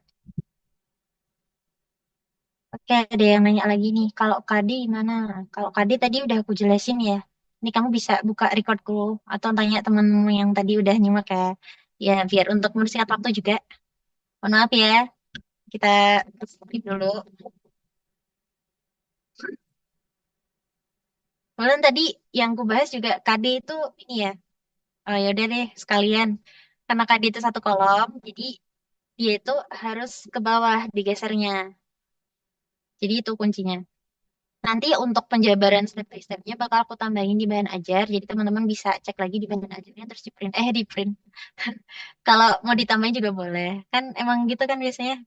oke, ada yang nanya lagi nih. Kalau KD gimana? Kalau KD tadi udah aku jelasin ya. Ini kamu bisa buka recordku atau tanya temenmu yang tadi udah nyimak ya. Ya, biar untuk mempersingkat waktu juga. Mohon maaf ya, kita skip dulu. Kemudian tadi yang ku bahas juga KD itu ini ya. Oh ya udah deh sekalian. Karena KD itu satu kolom, jadi dia itu harus ke bawah digesernya. Jadi itu kuncinya. Nanti untuk penjabaran step by stepnya bakal aku tambahin di bahan ajar. Jadi teman-teman bisa cek lagi di bahan ajarnya terus di print. Kalau mau ditambahin juga boleh. Kan emang gitu kan biasanya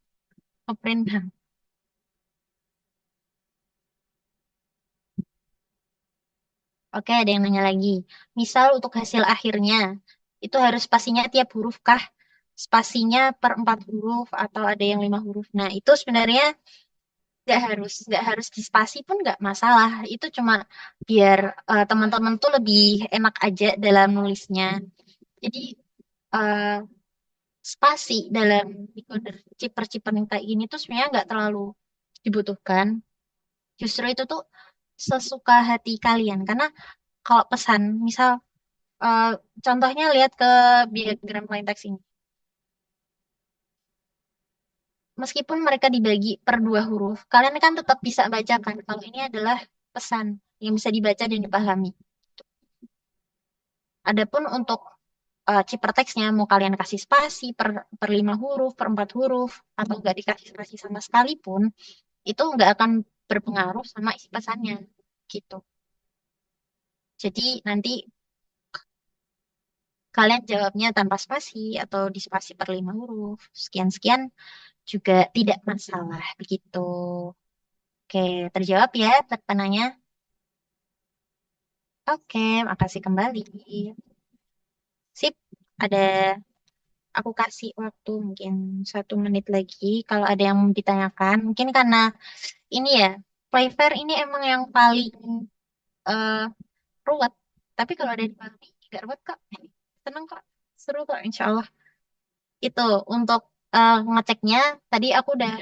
ngeprint. Oke, ada yang nanya lagi. Misal untuk hasil akhirnya, itu harus spasinya tiap huruf kah? Spasinya per 4 huruf atau ada yang 5 huruf. Nah, itu sebenarnya nggak harus di spasi pun nggak masalah. Itu cuma biar teman-teman tuh lebih enak aja dalam nulisnya. Jadi, eh, spasi dalam decoder chipper-chipper yang kayak gini tuh sebenarnya nggak terlalu dibutuhkan. Justru itu tuh sesuka hati kalian. Karena kalau pesan, misal eh, contohnya lihat ke diagram plain text ini. Meskipun mereka dibagi per 2 huruf, kalian kan tetap bisa bacakan kalau ini adalah pesan yang bisa dibaca dan dipahami. Adapun untuk chipper teksnya mau kalian kasih spasi per 5 huruf, per 4 huruf, atau nggak dikasih spasi sama sekali pun, itu nggak akan berpengaruh sama isi pesannya gitu. Jadi nanti kalian jawabnya tanpa spasi atau di spasi per 5 huruf, sekian-sekian juga tidak masalah begitu. Oke, terjawab ya pertanyaannya. Oke, makasih kembali. Sip, ada aku kasih waktu mungkin 1 menit lagi kalau ada yang mau ditanyakan. Mungkin karena ini ya, Playfair ini emang yang paling eh, ruwet. Tapi kalau ada dipahami, nggak ruwet kok. Seneng kok, seru kok insya Allah. Itu untuk ngeceknya, tadi aku udah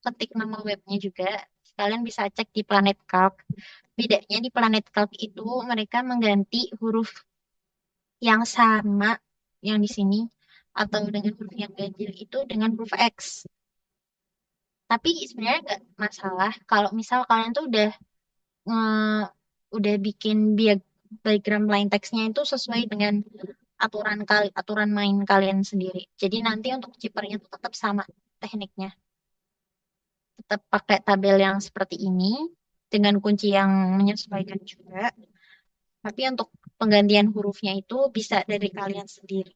ketik nama webnya juga. Kalian bisa cek di Planet Calc. Bedanya di Planet Calc itu mereka mengganti huruf yang sama yang di sini atau dengan huruf yang ganjil itu dengan huruf X. Tapi sebenarnya nggak masalah kalau misal kalian tuh udah bikin diagram line text-nya itu sesuai dengan aturan main kalian sendiri. Jadi nanti untuk chippernya tuh tetap sama tekniknya. Tetap pakai tabel yang seperti ini dengan kunci yang menyesuaikan juga. Tapi untuk penggantian hurufnya itu bisa dari kalian sendiri.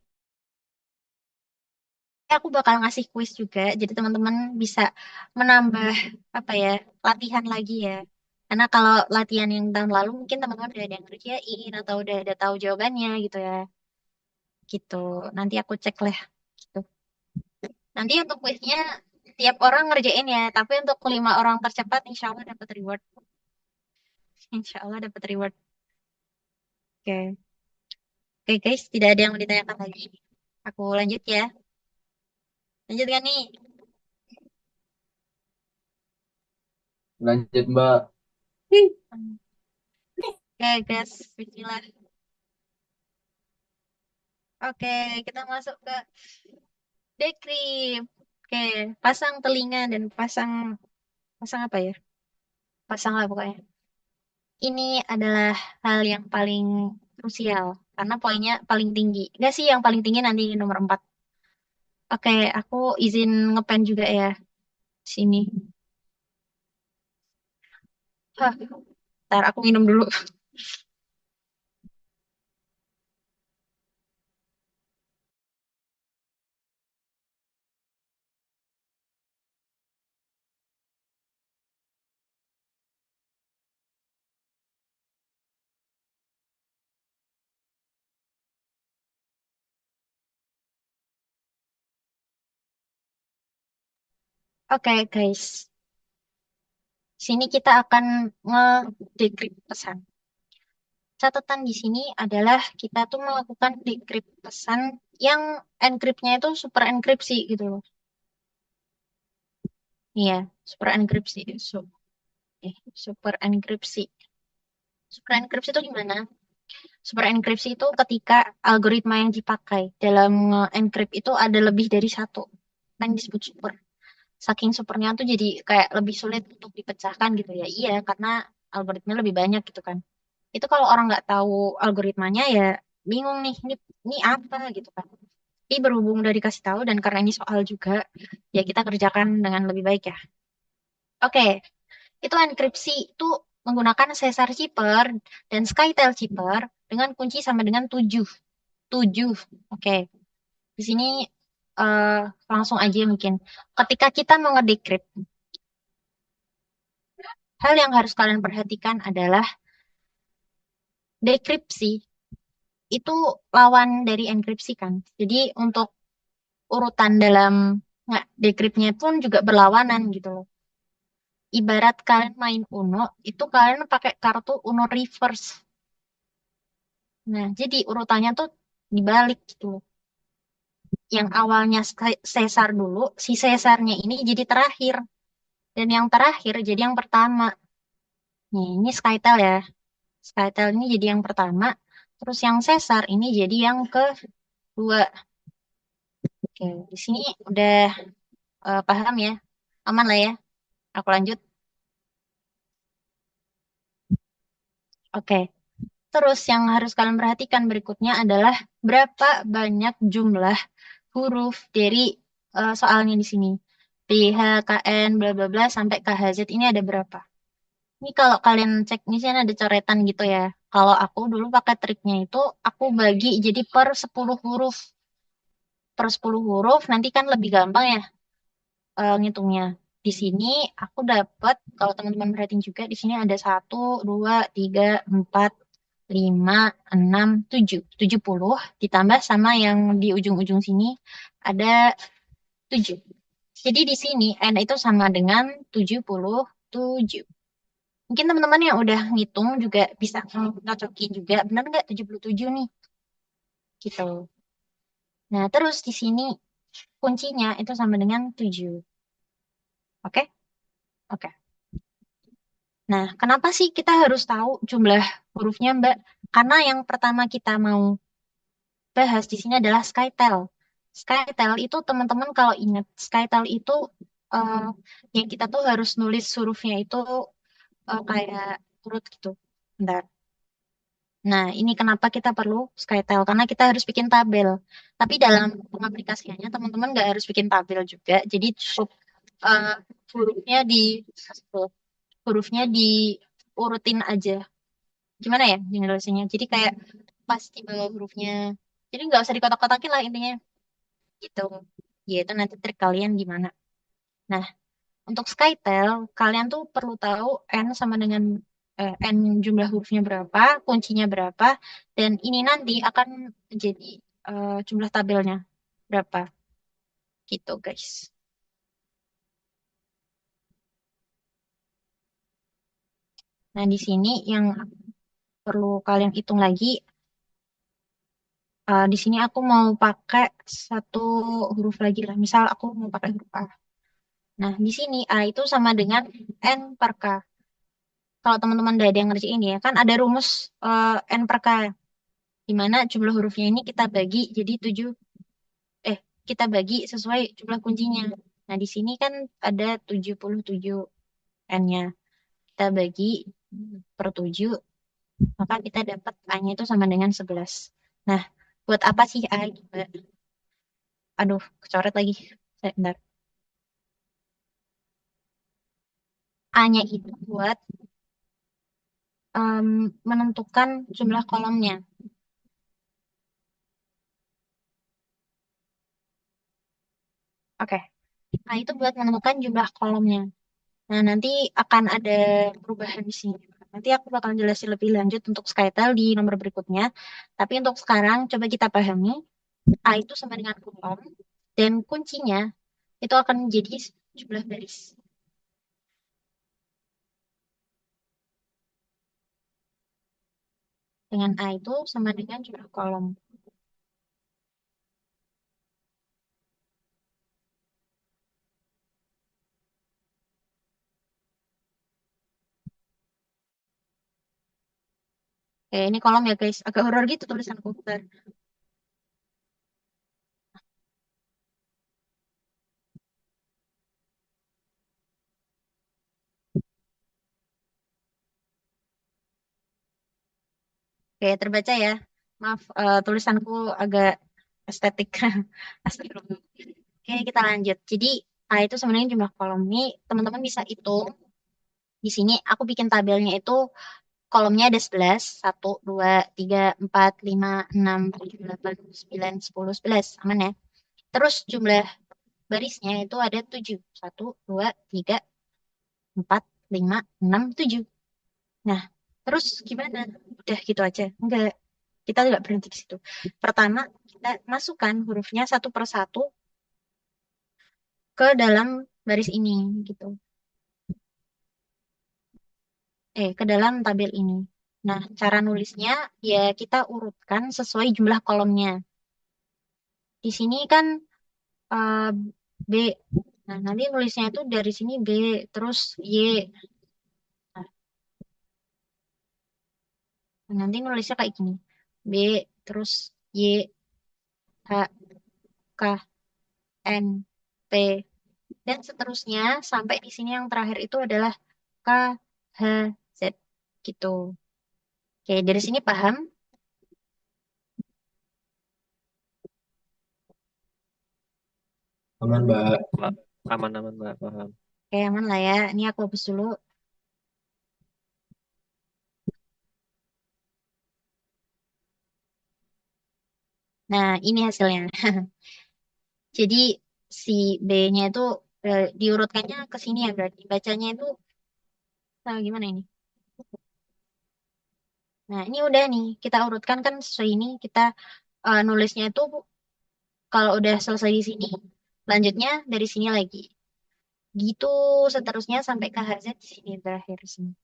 Aku bakal ngasih kuis juga, jadi teman-teman bisa menambah apa ya latihan lagi ya. Karena kalau latihan yang tahun lalu mungkin teman-teman udah ada yang ngerjain atau udah ada tahu jawabannya gitu ya. Gitu. Nanti aku cek lah. Gitu. Nanti untuk kuisnya tiap orang ngerjain ya, tapi untuk 5 orang tercepat insya Allah dapat reward. Insya Allah dapat reward. Oke. Oke guys, tidak ada yang mau ditanyakan lagi. Aku lanjut ya. Lanjut kan nih? Lanjut, Mbak. Oke guys, bismillah. Oke, kita masuk ke dekrip. Oke, pasang telinga dan pasang pasang apa ya? Pasang lah pokoknya. Ini adalah hal yang paling krusial karena poinnya paling tinggi. Enggak sih yang paling tinggi nanti nomor 4. Oke, aku izin ngepen juga ya sini. Hah, ntar aku minum dulu. Oke, guys. Sini kita akan nge-decrypt pesan. Catatan di sini adalah kita tuh melakukan decrypt pesan yang encryptnya itu super enkripsi gitu loh. Iya, super enkripsi. Super enkripsi. Super enkripsi itu gimana? Super enkripsi itu ketika algoritma yang dipakai dalam encrypt itu ada lebih dari satu. Kan disebut super. Saking supernya tuh jadi kayak lebih sulit untuk dipecahkan gitu ya. Iya, karena algoritma lebih banyak gitu kan. Itu kalau orang nggak tahu algoritmanya ya bingung nih, ini apa gitu kan. Tapi berhubung udah dikasih tahu dan karena ini soal juga, ya kita kerjakan dengan lebih baik ya. Oke, itu enkripsi itu menggunakan Caesar Chipper dan Skytel Chipper dengan kunci sama dengan 7. 7. Oke. Di sini eh, langsung aja mungkin. Ketika kita mau ngedecrypt, hal yang harus kalian perhatikan adalah dekripsi itu lawan dari enkripsi kan. Jadi untuk urutan dalam nggak decryptnya pun juga berlawanan gitu loh. Ibarat kalian main Uno, itu kalian pakai kartu Uno reverse. Nah, jadi urutannya tuh dibalik gitu loh. yang awalnya sesar dulu, si sesarnya ini jadi terakhir. Dan yang terakhir jadi yang pertama. Nih, ini skytel ya. Skytel ini jadi yang pertama. Terus yang sesar ini jadi yang kedua. Oke, di sini udah paham ya. Aman lah ya. Aku lanjut. Oke. Terus yang harus kalian perhatikan berikutnya adalah berapa banyak jumlah huruf dari soalnya di sini. P, H, K, N, bla bla bla sampai KHZ ini ada berapa? Ini kalau kalian cek di sini ada coretan gitu ya. Kalau aku dulu pakai triknya itu aku bagi jadi per 10 huruf. Per 10 huruf nanti kan lebih gampang ya ngitungnya. Di sini aku dapat kalau teman-teman perhatiin juga di sini ada 1, 2, 3, 4, 5, 6, 7. 70 ditambah sama yang di ujung-ujung sini ada 7. Jadi di sini N itu sama dengan 77. Mungkin teman-teman yang udah ngitung juga bisa ngocokin juga. Benar nggak 77 nih? Gitu. Nah, terus di sini kuncinya itu sama dengan 7. Oke? Oke. Nah, kenapa sih kita harus tahu jumlah hurufnya, Mbak? Karena yang pertama kita mau bahas di sini adalah Skytel. Skytel itu teman-teman kalau ingat, Skytel itu eh, yang kita tuh harus nulis hurufnya itu kayak urut gitu. Bentar. Nah, ini kenapa kita perlu Skytel, karena kita harus bikin tabel. Tapi dalam pengaplikasiannya, teman-teman nggak harus bikin tabel juga. Jadi cukup eh, hurufnya di hurufnya diurutin aja. Gimana ya generasinya? Jadi kayak pas di bawah hurufnya. Jadi nggak usah dikotak-kotakin lah intinya. Gitu. Yaitu nanti trik kalian gimana. Nah, untuk Skytel, kalian tuh perlu tahu N sama dengan N jumlah hurufnya berapa, kuncinya berapa, dan ini nanti akan jadi jumlah tabelnya berapa. Gitu, guys. Nah, di sini yang perlu kalian hitung lagi, di sini aku mau pakai satu huruf lagi lah. Misal aku mau pakai huruf A. Nah, di sini A itu sama dengan N per K. Kalau teman-teman udah ada yang ngerjain ya, kan ada rumus N per K, di mana jumlah hurufnya ini kita bagi jadi 7, kita bagi sesuai jumlah kuncinya. Nah, di sini kan ada 77 N-nya. Kita bagi per 7, maka kita dapat A-nya itu sama dengan 11. Nah, buat apa sih A juga? Aduh, kecoret lagi. Bentar. A-nya itu buat menentukan jumlah kolomnya. Oke. A itu buat menentukan jumlah kolomnya. Nah, nanti akan ada perubahan di sini. Nanti aku bakal jelasin lebih lanjut untuk Skytel di nomor berikutnya. Tapi untuk sekarang, coba kita pahami. A itu sama dengan kolom. Dan kuncinya itu akan menjadi jumlah baris. Dengan A itu sama dengan jumlah kolom. Oke, ini kolom ya guys. Agak horor gitu tulisanku. Bentar. Oke, terbaca ya. Maaf, tulisanku agak estetik. Astagfirullah. Oke, kita lanjut. Jadi, A itu sebenarnya jumlah kolom ini, teman-teman bisa hitung. Di sini aku bikin tabelnya itu kolomnya ada 11, 1, 2, 3, 4, 5, 6, 7, 8, 9, 10, 11. Aman ya? Terus jumlah barisnya itu ada 7. 1, 2, 3, 4, 5, 6, 7. Nah, terus gimana? Udah gitu aja. Enggak. Kita tidak berhenti di situ. Pertama, kita masukkan hurufnya satu per satu ke dalam baris ini gitu. Ke dalam tabel ini. Nah, cara nulisnya ya kita urutkan sesuai jumlah kolomnya. Di sini kan eh, B. Nah, nanti nulisnya itu dari sini B, terus Y. Nah, nanti nulisnya kayak gini. B, terus Y, H, K, N, P, dan seterusnya sampai di sini yang terakhir itu adalah K, H, Z. Gitu. Oke, dari sini paham? Aman, Mbak. Mbak. Aman-aman, Mbak. Paham. Oke, aman lah ya. Ini aku hapus dulu. Nah, ini hasilnya. Jadi si B-nya itu diurutkannya ke sini ya berarti. Bacanya itu gimana ini? Nah, ini udah nih. Kita urutkan kan sesuai ini. Kita nulisnya itu kalau udah selesai di sini, lanjutnya dari sini lagi. Gitu seterusnya sampai ke HZ di sini berakhir sini.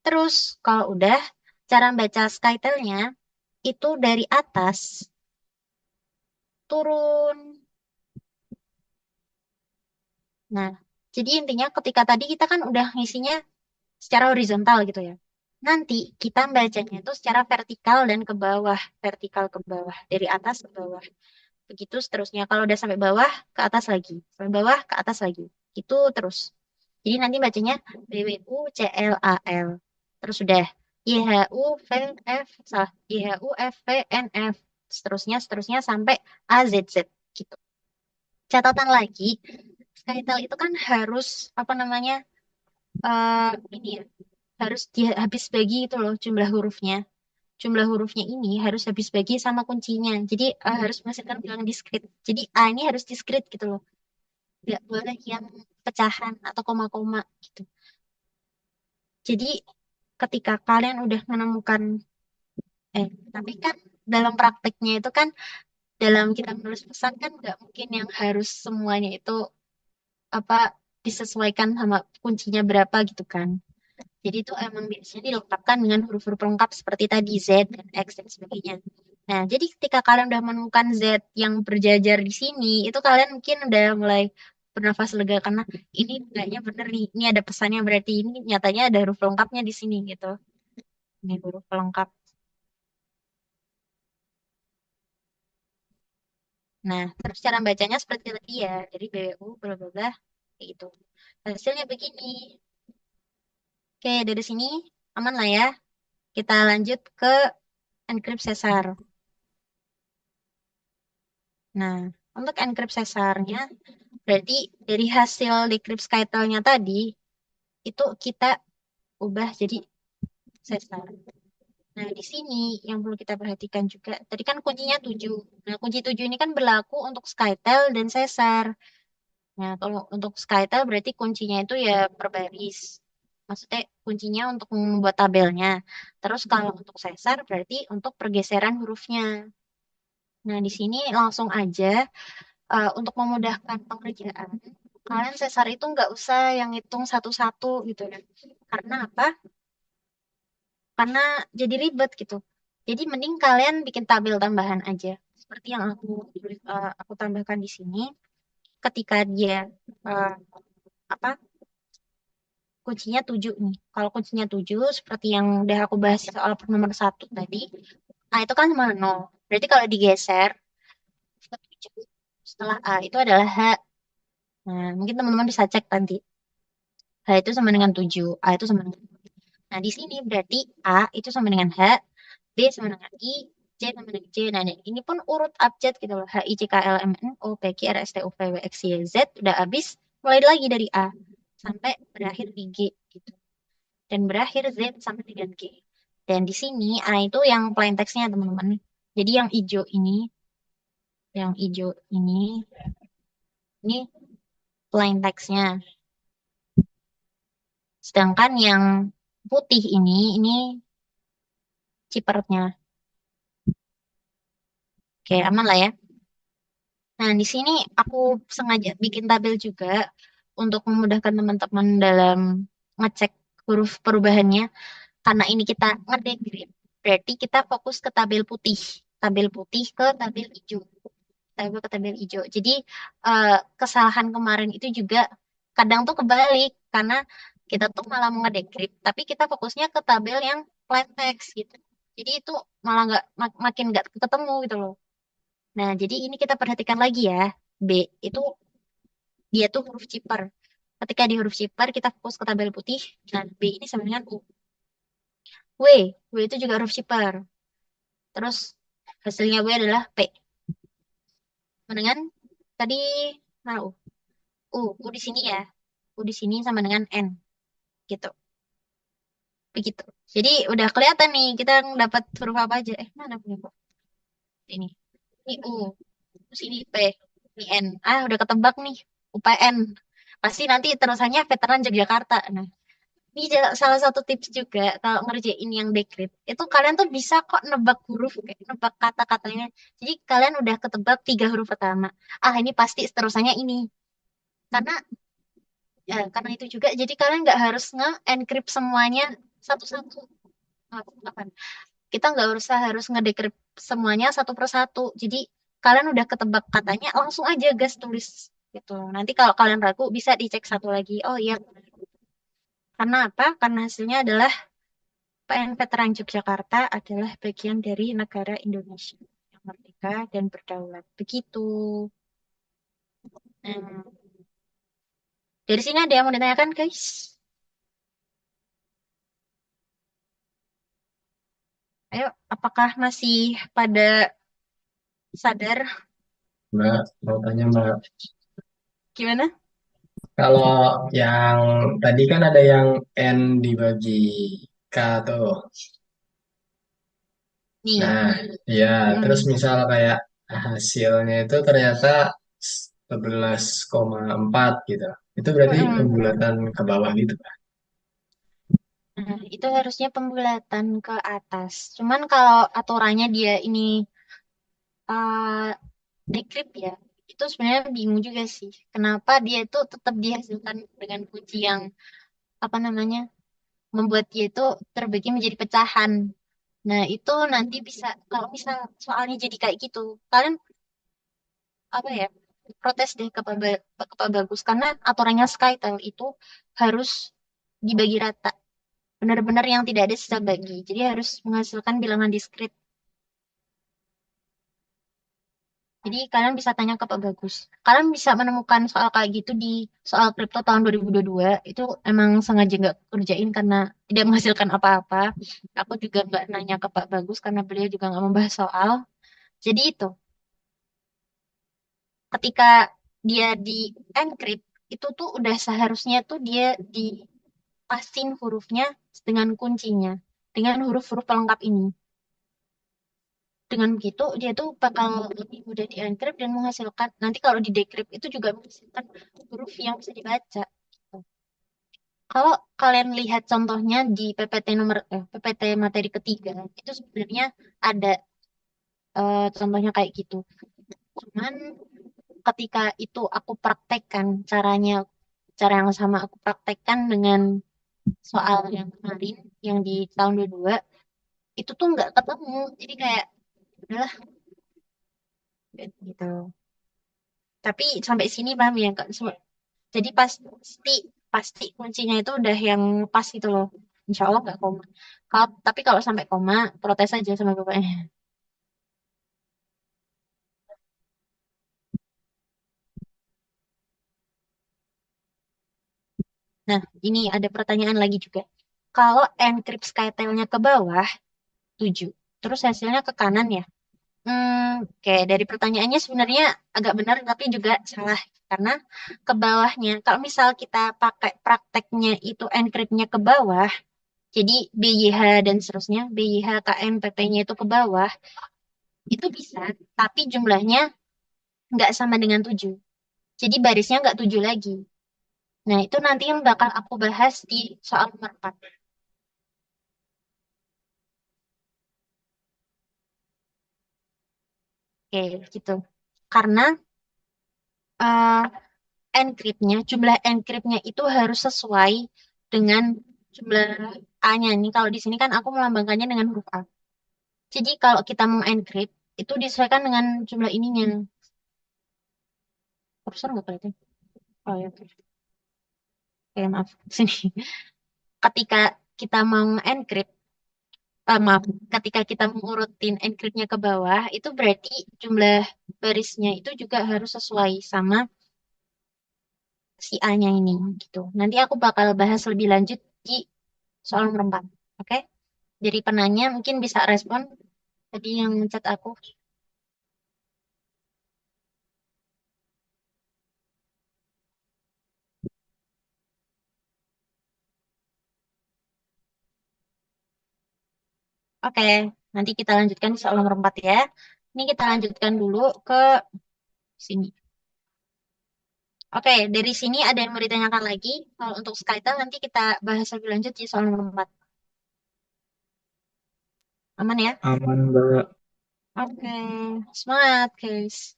Terus kalau udah, cara baca skytile-nya itu dari atas turun. Nah, jadi intinya ketika tadi kita kan udah ngisinya secara horizontal gitu ya. Nanti kita bacanya itu secara vertikal ke bawah, dari atas ke bawah. Begitu seterusnya. Kalau udah sampai bawah, ke atas lagi. Sampai bawah, ke atas lagi. Itu terus. Jadi nanti bacanya BWUCLAL. Terus udah YHUVF, salah. YHUFVNF. Seterusnya sampai AZZ. Gitu. Catatan lagi, Skytel itu kan harus, apa namanya, ini ya, harus dia habis bagi itu loh jumlah hurufnya. Jumlah hurufnya ini harus habis bagi sama kuncinya. Jadi harus menghasilkan bilangan diskrit. Jadi A ini harus diskrit gitu loh. Nggak boleh yang pecahan atau koma-koma gitu. Jadi ketika kalian udah menemukan, tapi kan dalam prakteknya itu kan dalam kita menulis pesan kan nggak mungkin yang harus semuanya itu apa disesuaikan sama kuncinya berapa gitu kan. Jadi itu emang biasanya dilengkapkan dengan huruf-huruf lengkap seperti tadi Z dan X dan sebagainya. Nah, jadi ketika kalian udah menemukan Z yang berjajar di sini, itu kalian mungkin udah mulai bernafas lega karena ini kayaknya bener nih, ini ada pesannya berarti ini nyatanya ada huruf lengkapnya di sini gitu. Ini huruf pelengkap. Nah, terus cara bacanya seperti tadi ya, dari BWU bla bla bla kayak gitu. Hasilnya begini. Oke, dari sini aman lah ya. Kita lanjut ke encrypt sesar. Nah, untuk encrypt sesarnya, berarti dari hasil decrypt skytile-nya tadi, itu kita ubah jadi sesar. Nah, di sini yang perlu kita perhatikan juga, tadi kan kuncinya 7. Nah, kunci 7 ini kan berlaku untuk skytile dan sesar. Nah, kalau untuk skytile berarti kuncinya itu ya per baris. Maksudnya kuncinya untuk membuat tabelnya. Terus kalau untuk sesar berarti untuk pergeseran hurufnya. Nah, di sini langsung aja untuk memudahkan pengerjaan, kalian sesar itu nggak usah yang hitung satu-satu gitu ya. Karena apa? Karena jadi ribet gitu. Jadi mending kalian bikin tabel tambahan aja. Seperti yang aku tambahkan di sini. Ketika dia eh, apa kuncinya 7 nih. Kalau kuncinya 7 seperti yang udah aku bahas soal nomor 1 tadi, A itu kan sama 0. Berarti kalau digeser ke 7 setelah A itu adalah H. Nah, mungkin teman-teman bisa cek nanti. H itu sama dengan 7, A itu sama dengan. Nah, di sini berarti A itu sama dengan H, B sama dengan I, C sama dengan J. Nah, ini pun urut abjad gitu loh. H, I, C, K, L, M, N, O, P, Q, R, S, T, U, V, W, X, Y, Z. Udah habis, mulai lagi dari A sampai berakhir di G gitu. Dan berakhir Z sampai dengan G. Dan di sini A itu yang plain text-nya teman-teman. Jadi yang hijau ini plain text-nya. Sedangkan yang putih ini cipernya. Oke, aman lah ya. Nah, di sini aku sengaja bikin tabel juga untuk memudahkan teman-teman dalam ngecek huruf perubahannya. Karena ini kita ngedecrypt, berarti kita fokus ke tabel putih. Tabel putih ke tabel hijau. tabel ke tabel hijau. Jadi kesalahan kemarin itu juga kadang tuh kebalik karena kita tuh malah mau ngedecrypt, tapi kita fokusnya ke tabel yang plain text gitu. Jadi itu malah nggak makin nggak ketemu gitu loh. Nah, jadi ini kita perhatikan lagi ya. B itu dia tuh huruf cipher. Ketika di huruf cipher kita fokus ke tabel putih. Nah, B ini sama dengan U. W itu juga huruf cipher. Terus hasilnya W adalah P. Sama dengan tadi mana U? U di sini ya. U di sini sama dengan N gitu. Begitu. Jadi udah kelihatan nih kita dapat huruf apa aja. Mana punya Pak? Ini. Ini U. Terus ini P. Ini N. Ah, udah ketebak nih. UPN. Pasti nanti terusannya Veteran Yogyakarta. Nah, ini salah satu tips juga kalau ngerjain yang decrypt. Itu kalian tuh bisa kok nebak huruf, kayak nebak kata-katanya. Jadi kalian udah ketebak 3 huruf pertama. Ah, ini pasti terusannya ini. Karena karena itu juga, jadi kalian nggak harus nge-encrypt semuanya satu-satu. Apa? Kita nggak usah harus ngedecrypt semuanya satu persatu. Jadi kalian udah ketebak katanya, langsung aja gas tulis gitu. Nanti kalau kalian ragu bisa dicek satu lagi. Oh iya, karena apa? Karena hasilnya adalah PN Veteran Yogyakarta adalah bagian dari negara Indonesia yang merdeka dan berdaulat. Begitu. Nah, dari sini ada yang mau ditanyakan, guys? Ayo, apakah masih pada sadar? Mbak, mau tanya Mbak, Gimana? kalau yang tadi kan ada yang N dibagi K tuh. Nih. Nah, ya, terus Hmm. misal kayak hasilnya itu ternyata 11,4 gitu. Itu berarti Mm-mm. pembulatan ke bawah gitu, Pak. Nah, itu harusnya pembulatan ke atas. Cuman kalau aturannya dia ini uh, decrypt ya, itu sebenarnya bingung juga sih. Kenapa dia itu tetap dihasilkan dengan kunci yang apa namanya, membuat dia itu terbagi menjadi pecahan. Nah, itu nanti bisa kalau misal soalnya jadi kayak gitu, kalian apa ya, protes deh ke Pak Bagus karena aturannya Skytel itu harus dibagi rata. Benar-benar yang tidak ada sisa bagi. Jadi harus menghasilkan bilangan diskrit. Jadi kalian bisa tanya ke Pak Bagus. Kalian bisa menemukan soal kayak gitu di soal kripto tahun 2022. Itu emang sengaja nggak kerjain karena tidak menghasilkan apa-apa. Aku juga nggak nanya ke Pak Bagus karena beliau juga nggak membahas soal. Jadi itu, ketika dia di encrypt, itu tuh udah seharusnya tuh dia dipasin hurufnya dengan kuncinya. Dengan huruf-huruf pelengkap ini. Dengan begitu dia tuh bakal lebih mudah di-encrypt dan menghasilkan nanti kalau di decrypt itu juga menghasilkan huruf yang bisa dibaca gitu. Kalau kalian lihat contohnya di PPT materi ketiga itu sebenarnya ada contohnya kayak gitu. Cuman ketika itu aku praktekkan cara yang sama aku praktekkan dengan soal yang kemarin yang di tahun 22 itu tuh nggak ketemu. Jadi kayak udahlah gitu. Tapi sampai sini paham ya Kak? Jadi pasti pasti kuncinya itu udah yang pas gitu loh. Insya Allah nggak koma. Tapi kalau sampai koma, protes aja sama bapaknya. Nah, ini ada pertanyaan lagi juga. Kalau encrypt skytail-nya ke bawah, 7. Terus hasilnya ke kanan ya. Oke, dari pertanyaannya sebenarnya agak benar tapi juga salah. Karena ke bawahnya, kalau misal kita pakai prakteknya itu encrypt-nya ke bawah, jadi BYH dan seterusnya, BYH, KM, PP-nya itu ke bawah, itu bisa, tapi jumlahnya nggak sama dengan 7. Jadi barisnya nggak 7 lagi. Nah, itu nanti yang bakal aku bahas di soal nomor 4. Oke, gitu. Karena uh, jumlah encrypt-nya itu harus sesuai dengan jumlah A-nya. Nih, kalau di sini kan aku melambangkannya dengan huruf A. Jadi kalau kita mau encrypt, itu disesuaikan dengan jumlah ininya. Kursor nggak kelihatan? Oh ya, oke. Oke, maaf. Sini. Ketika kita mau encrypt, maaf, ketika kita mengurutin encryptnya ke bawah, itu berarti jumlah barisnya itu juga harus sesuai sama si A-nya ini, gitu. Nanti aku bakal bahas lebih lanjut di soal nomor 4. Oke? Jadi penanya mungkin bisa respon tadi yang chat aku. Oke, nanti kita lanjutkan di soal nomor 4 ya. Ini kita lanjutkan dulu ke sini. Oke, dari sini ada yang mau ditanyakan lagi. Kalau untuk Skytel nanti kita bahas lebih lanjut di soal nomor 4. Aman ya? Aman, Mbak. Oke, semangat guys.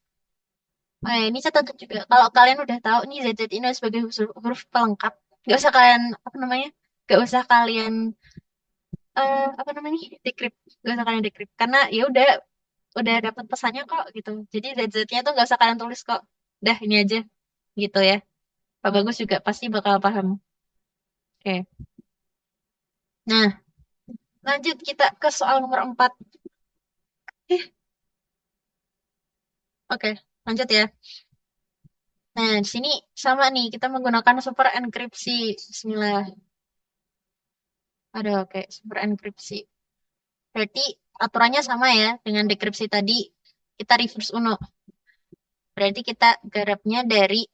Ini catat juga. Kalau kalian udah tahu nih ZZ ini sebagai huruf pelengkap, nggak usah kalian apa namanya? Nggak usah kalian apa namanya? Decrypt. Nggak usah kalian decrypt karena ya udah dapat pesannya kok gitu. Jadi ZZ-nya tuh nggak usah kalian tulis kok. Dah ini aja gitu ya. Pak Bagus juga pasti bakal paham. Oke. Nah, lanjut kita ke soal nomor 4. Oke, lanjut ya. Nah, di sini sama nih, kita menggunakan super enkripsi. Bismillah. Ada oke, super enkripsi. Berarti aturannya sama ya dengan dekripsi tadi. Kita reverse uno. Berarti kita garapnya dari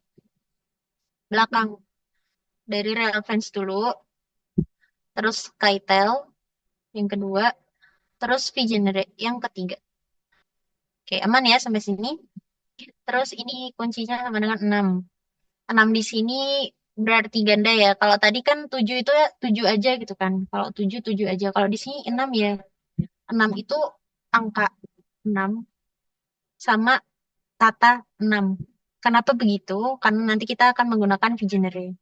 belakang. Dari relevance dulu, terus Kytel yang kedua, terus vGenerate yang ketiga. Oke, aman ya sampai sini. Terus ini kuncinya sama dengan 6. 6 di sini berarti ganda ya. Kalau tadi kan 7 itu ya 7 aja gitu kan. Kalau 7 7 aja. Kalau di sini 6 ya. 6 itu angka 6 sama kata 6. Kenapa begitu? Karena nanti kita akan menggunakan Vigenary.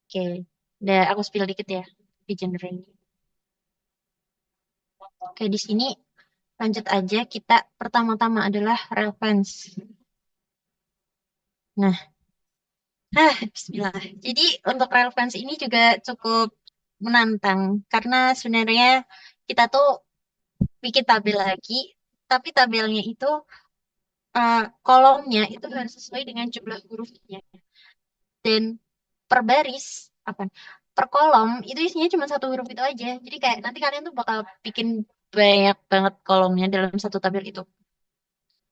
Oke. Udah aku spill dikit ya Vigenary. Oke, di sini lanjut aja kita pertama-tama adalah relevance. Nah, bismillah. Jadi untuk relevance ini juga cukup menantang karena sebenarnya kita tuh bikin tabel lagi, tapi tabelnya itu kolomnya itu harus sesuai dengan jumlah hurufnya dan per baris apa per kolom itu isinya cuma satu huruf itu aja. Jadi kayak nanti kalian tuh bakal bikin banyak banget kolomnya dalam satu tabel itu.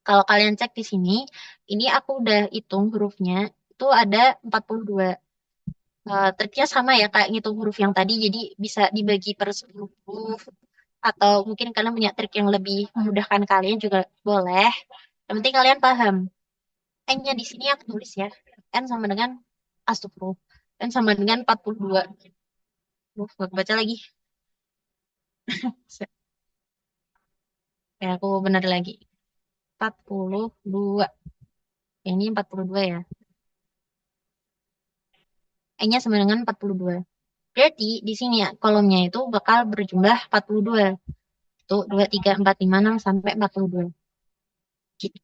Kalau kalian cek di sini, ini aku udah hitung hurufnya itu ada 42. Triknya sama ya kayak ngitung huruf yang tadi, jadi bisa dibagi per 10 huruf. Atau mungkin kalian punya trik yang lebih memudahkan kalian juga boleh. Yang penting kalian paham. N-nya di sini aku tulis ya. N sama dengan astagfirullah. N sama dengan 42. Gak baca lagi. Ya, aku benar lagi. 42. Ini 42 ya. N-nya sama dengan 42. Berarti di sini ya kolomnya itu bakal berjumlah 42. Itu 2, 3, 4, 5, 6 sampai 42. Gitu.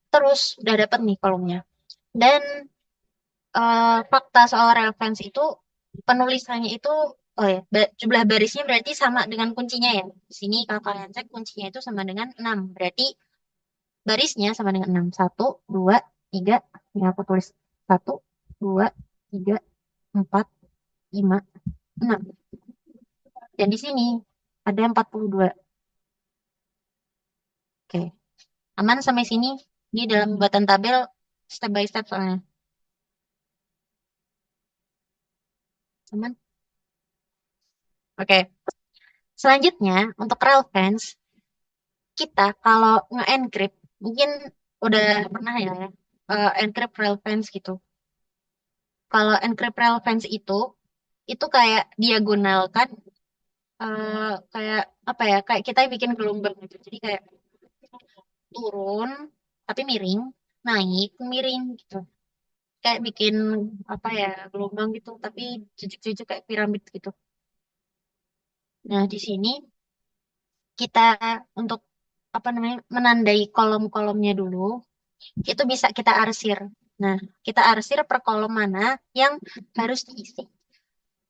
Terus udah dapat nih kolomnya. Dan fakta soal relevance itu penulisannya itu oh ya jumlah barisnya berarti sama dengan kuncinya ya. Di sini kalau kalian cek kuncinya itu sama dengan 6. Berarti barisnya sama dengan 6. 1, 2, 3. Ini aku tulis 1, 2, 3, 4, 5, 6. Dan di sini ada 42. Oke. Aman sampai sini? Ini dalam pembuatan tabel step by step soalnya. Aman? Oke. Selanjutnya, untuk relevance, kita kalau nge-encrypt, mungkin udah pernah ya, encrypt relevance gitu. Kalau encrypt relevance itu kayak diagonal kan, kayak apa ya, kayak kita bikin gelombang gitu. Jadi kayak turun, tapi miring, naik, miring gitu. Kayak bikin apa ya, gelombang gitu, tapi jejak-jejak kayak piramid gitu. Nah, di sini kita untuk apa namanya menandai kolom-kolomnya dulu. Itu bisa kita arsir. Nah, kita arsir per kolom mana yang harus diisi.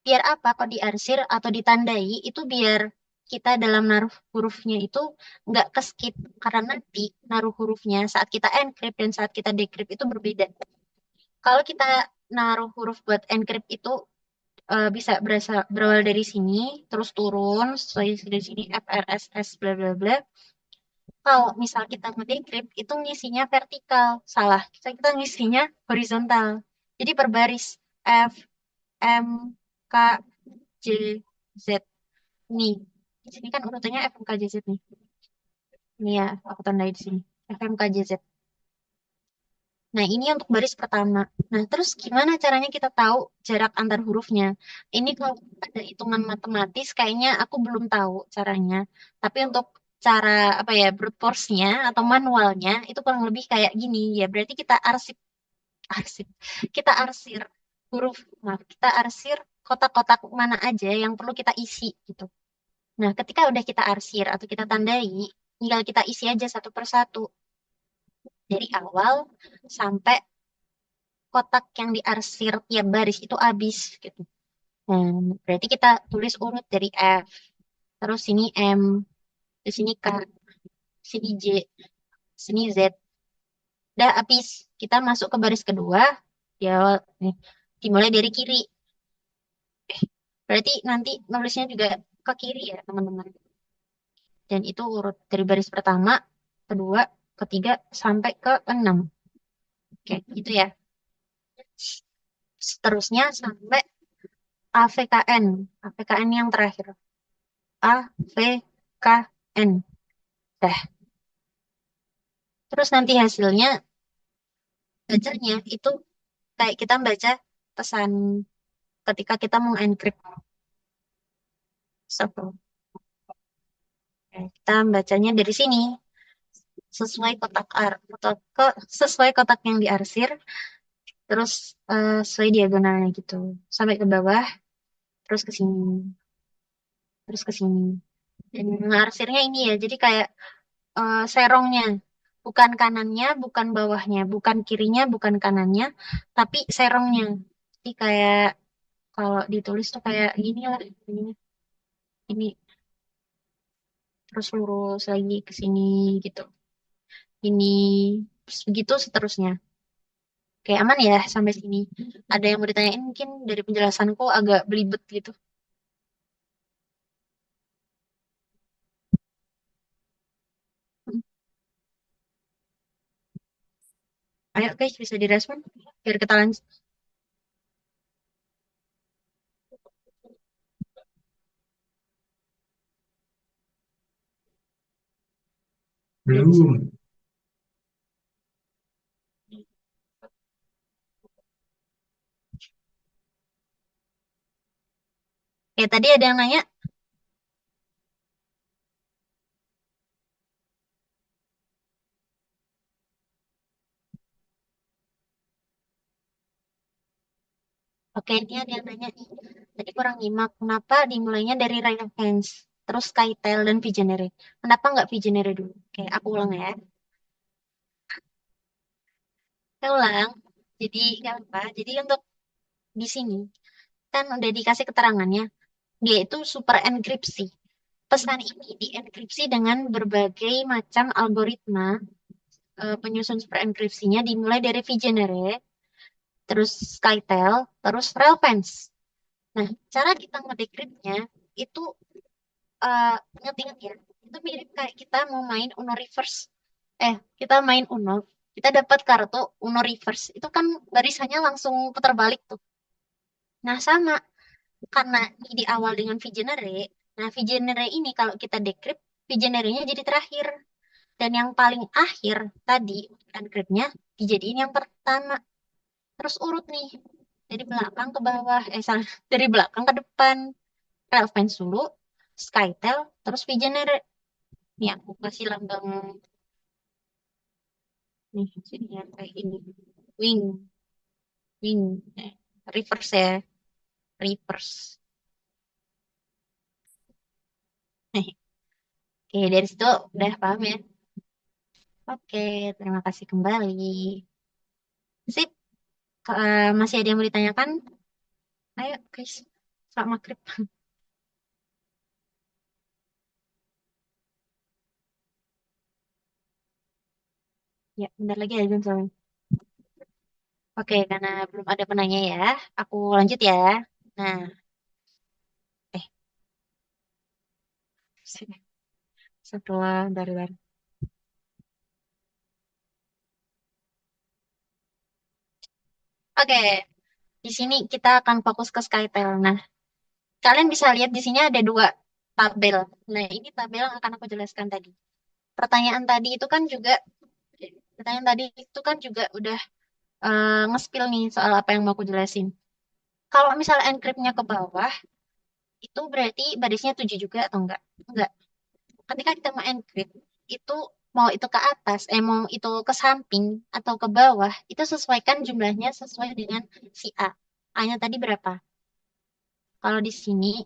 Biar apa kok diarsir atau ditandai, itu biar kita dalam naruh hurufnya itu nggak ke skip. Karena nanti naruh hurufnya saat kita encrypt dan saat kita decrypt itu berbeda. Kalau kita naruh huruf buat encrypt itu bisa berawal dari sini, terus turun, sesuai dari sini FRSS bla bla bla. Kalau misal kita ngedecrypt itu ngisinya vertikal, salah. Kita ngisinya horizontal. Jadi berbaris F M K J Z nih. Di sini kan urutannya F M K J Z nih. Ini ya, aku tandai di sini. F M K J Z. Nah, ini untuk baris pertama. Nah, terus gimana caranya kita tahu jarak antar hurufnya? Ini kalau ada hitungan matematis, kayaknya aku belum tahu caranya. Tapi untuk cara apa ya brute force-nya atau manualnya itu kurang lebih kayak gini ya. Berarti kita arsip, kita arsir huruf, maaf, kita arsir kotak-kotak mana aja yang perlu kita isi gitu. Nah, ketika udah kita arsir atau kita tandai, tinggal kita isi aja satu persatu dari awal sampai kotak yang diarsir tiap baris itu habis gitu. Nah, berarti kita tulis urut dari F, terus sini M, terus sini K, sini J, sini Z. Udah habis. Kita masuk ke baris kedua, ya nih, dimulai dari kiri. Berarti nanti nulisnya juga ke kiri ya, teman-teman. Dan itu urut dari baris pertama, kedua, ketiga, sampai ke 6. Oke, gitu ya. Seterusnya sampai AVKN. AVKN yang terakhir. AVKN. Dah. Terus nanti hasilnya bacanya itu kayak kita baca pesan ketika kita mau encrypt. So, kita bacanya dari sini sesuai kotak sesuai kotak yang diarsir, terus sesuai diagonalnya gitu sampai ke bawah, terus ke sini, terus ke sini. Dan ngarsirnya ini ya, jadi kayak serongnya, bukan kanannya, bukan bawahnya, bukan kirinya, bukan kanannya, tapi serongnya. Jadi kayak kalau ditulis tuh kayak gini lah, ini terus lurus lagi ke sini gitu. Ini terus begitu seterusnya. Oke, aman ya sampai sini. Ada yang mau ditanyain mungkin dari penjelasanku agak belibet gitu. Ayo guys, bisa direspon biar kita lanjut. Belum. Ya, tadi ada yang nanya. Oke, ini ada yang nanya nih. Tadi kurang nyimak, kenapa dimulainya dari Renaissance, terus Skytel dan Visionary. Kenapa nggak Visionary dulu? Oke, aku ulang ya. Saya ulang. Jadi, nggak apa. Jadi untuk di sini, kan udah dikasih keterangannya. Dia itu super enkripsi. Pesan ini dienkripsi dengan berbagai macam algoritma penyusun super enkripsinya dimulai dari Vigenere, terus Skytel, terus Railfence. Nah, cara kita ngedecryptnya itu ingat-ingat ya, itu mirip kayak kita mau main Uno Reverse. Kita main Uno, kita dapat kartu Uno Reverse. Itu kan barisannya langsung putar balik tuh. Nah, sama. Karena ini di awal dengan Vigenere, nah Vigenere ini kalau kita decrypt, Vigenere-nya jadi terakhir. Dan yang paling akhir tadi, encrypt-nya dijadiin yang pertama. Terus urut nih. Dari belakang ke bawah. Salah. Dari belakang ke depan. Relevance dulu, Skytel, terus Vigenere. Nih aku kasih lambang nih sini ya kayak ini. Wing, wing. Reverse ya, reverse. Nih. Oke, dari situ udah paham ya. Oke, terima kasih kembali. Sip, masih ada yang mau ditanyakan? Ayo guys, selamat maghrib. Ya, bentar lagi azan soalnya. Oke, karena belum ada penanya ya, aku lanjut ya. Nah, eh, setelah dari. Oke, di sini kita akan fokus ke Skytel. Nah, kalian bisa lihat di sini ada dua tabel. Nah, ini tabel yang akan aku jelaskan tadi. Pertanyaan tadi itu kan juga, pertanyaan tadi itu kan juga udah nge-spill nih soal apa yang mau aku jelasin. Kalau misalnya encrypt-nya ke bawah, itu berarti barisnya 7 juga atau enggak? Enggak. Ketika kita mau encrypt, itu mau itu ke atas, mau itu ke samping atau ke bawah, itu sesuaikan jumlahnya sesuai dengan si A. A-nya tadi berapa? Kalau di sini,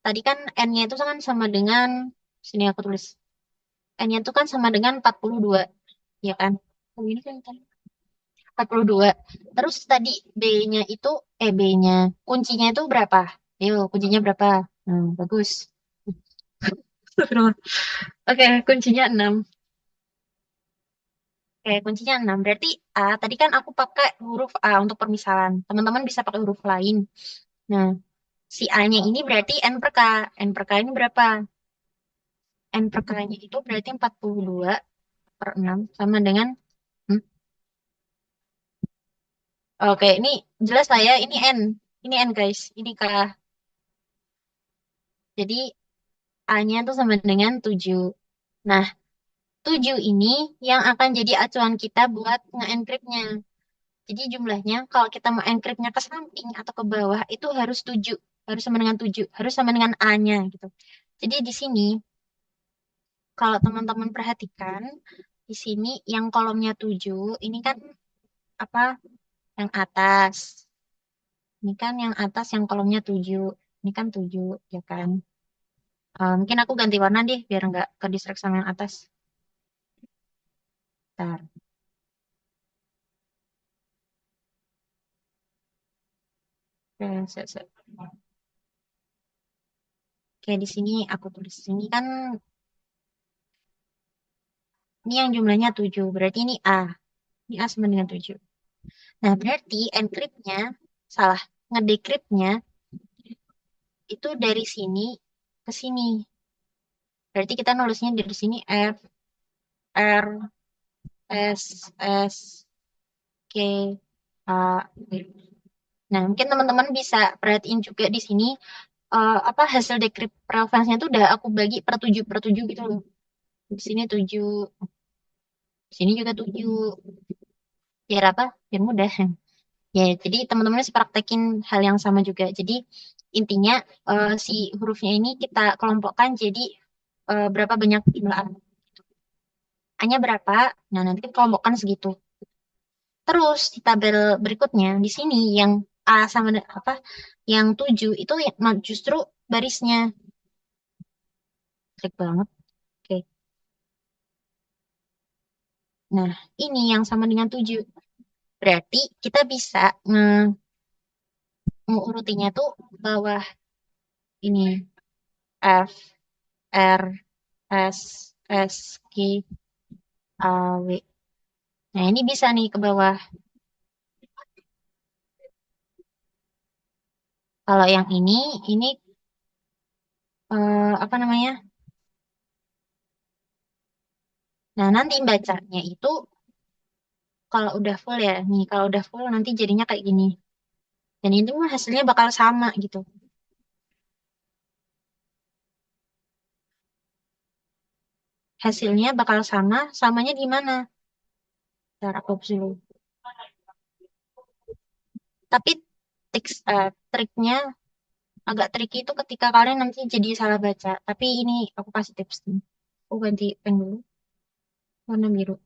tadi kan N-nya itu kan sama dengan, sini aku tulis, N-nya itu kan sama dengan 42, ya kan? Oh, ini kan tadi 42. Terus tadi B-nya itu, B-nya, kuncinya itu berapa? Ayo, kuncinya berapa? Bagus. Astagfirullah. Oke, kuncinya 6. Oke, kuncinya 6. Berarti A, tadi kan aku pakai huruf A untuk permisalan. Teman-teman bisa pakai huruf lain. Nah, si A-nya ini berarti N per K. N per K ini berapa? N per K-nya itu berarti 42 per 6 sama dengan hmm? Oke, ini jelas lah ya, ini N. Ini N guys, ini K. Jadi A-nya tuh sama dengan 7. Nah, 7 ini yang akan jadi acuan kita buat nge-encrypt-nya. Jadi jumlahnya kalau kita mau encrypt-nya ke samping atau ke bawah itu harus 7. Harus sama dengan 7. Harus sama dengan A-nya gitu. Jadi di sini kalau teman-teman perhatikan, di sini yang kolomnya 7, ini kan apa? Yang atas. Ini kan yang atas yang kolomnya 7. Ini kan 7, ya kan? Mungkin aku ganti warna deh biar nggak ke distract sama yang atas. Bentar. Oke, Oke, di sini aku tulis. Ini kan, ini yang jumlahnya 7. Berarti ini A. Ini A sama dengan 7. Nah, berarti encrypt-nya, salah. Ngedecrypt-nya itu dari sini ke sini. Berarti kita nulisnya dari sini F, R, S, K, A, W. Nah, mungkin teman-teman bisa perhatiin juga di sini apa hasil decrypt relevance-nya itu udah aku bagi per 7 gitu loh. Di sini 7, di sini juga 7. Biar apa? Biar mudah. Ya, jadi teman-teman harus praktekin hal yang sama juga. Jadi intinya si hurufnya ini kita kelompokkan jadi berapa banyak jumlah A. A-nya berapa? Nah, nanti kita kelompokkan segitu. Terus di tabel berikutnya di sini yang A sama apa? Yang 7 itu justru barisnya. Klik banget. Oke. Nah, ini yang sama dengan 7. Berarti kita bisa ngurutinya tuh bawah ini F, R, S, K, A, W. Nah, ini bisa nih ke bawah. Kalau yang ini apa namanya? Nah, nanti bacanya itu kalau udah full ya, nih kalau udah full nanti jadinya kayak gini. Dan itu mah hasilnya bakal sama gitu. Hasilnya bakal sama, samanya di mana? Ntar aku hapus dulu. Tapi triknya agak tricky itu ketika kalian nanti jadi salah baca. Tapi ini aku kasih tips nih. Aku ganti pen dulu, warna biru.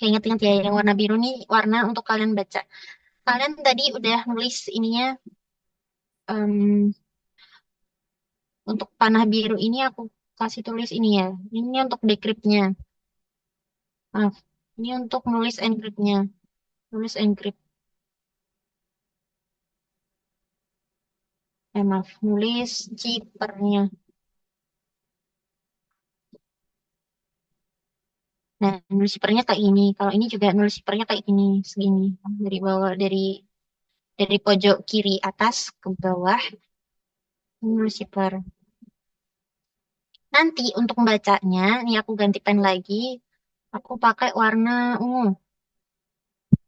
Kayak ingat-ingat ya, yang warna biru nih warna untuk kalian baca. Kalian tadi udah nulis ininya, untuk panah biru ini aku kasih tulis ini ya. Ini untuk decrypt-nya. Maaf, ini untuk nulis encrypt-nya. Nulis encrypt. Maaf, nulis cippernya. Nah, nulis zippernya kayak ini. Kalau ini juga nulis zippernya kayak gini, segini. Dari bawah, dari pojok kiri atas ke bawah, nulis zipper. Nanti untuk membacanya, nih aku ganti pen lagi. Aku pakai warna ungu.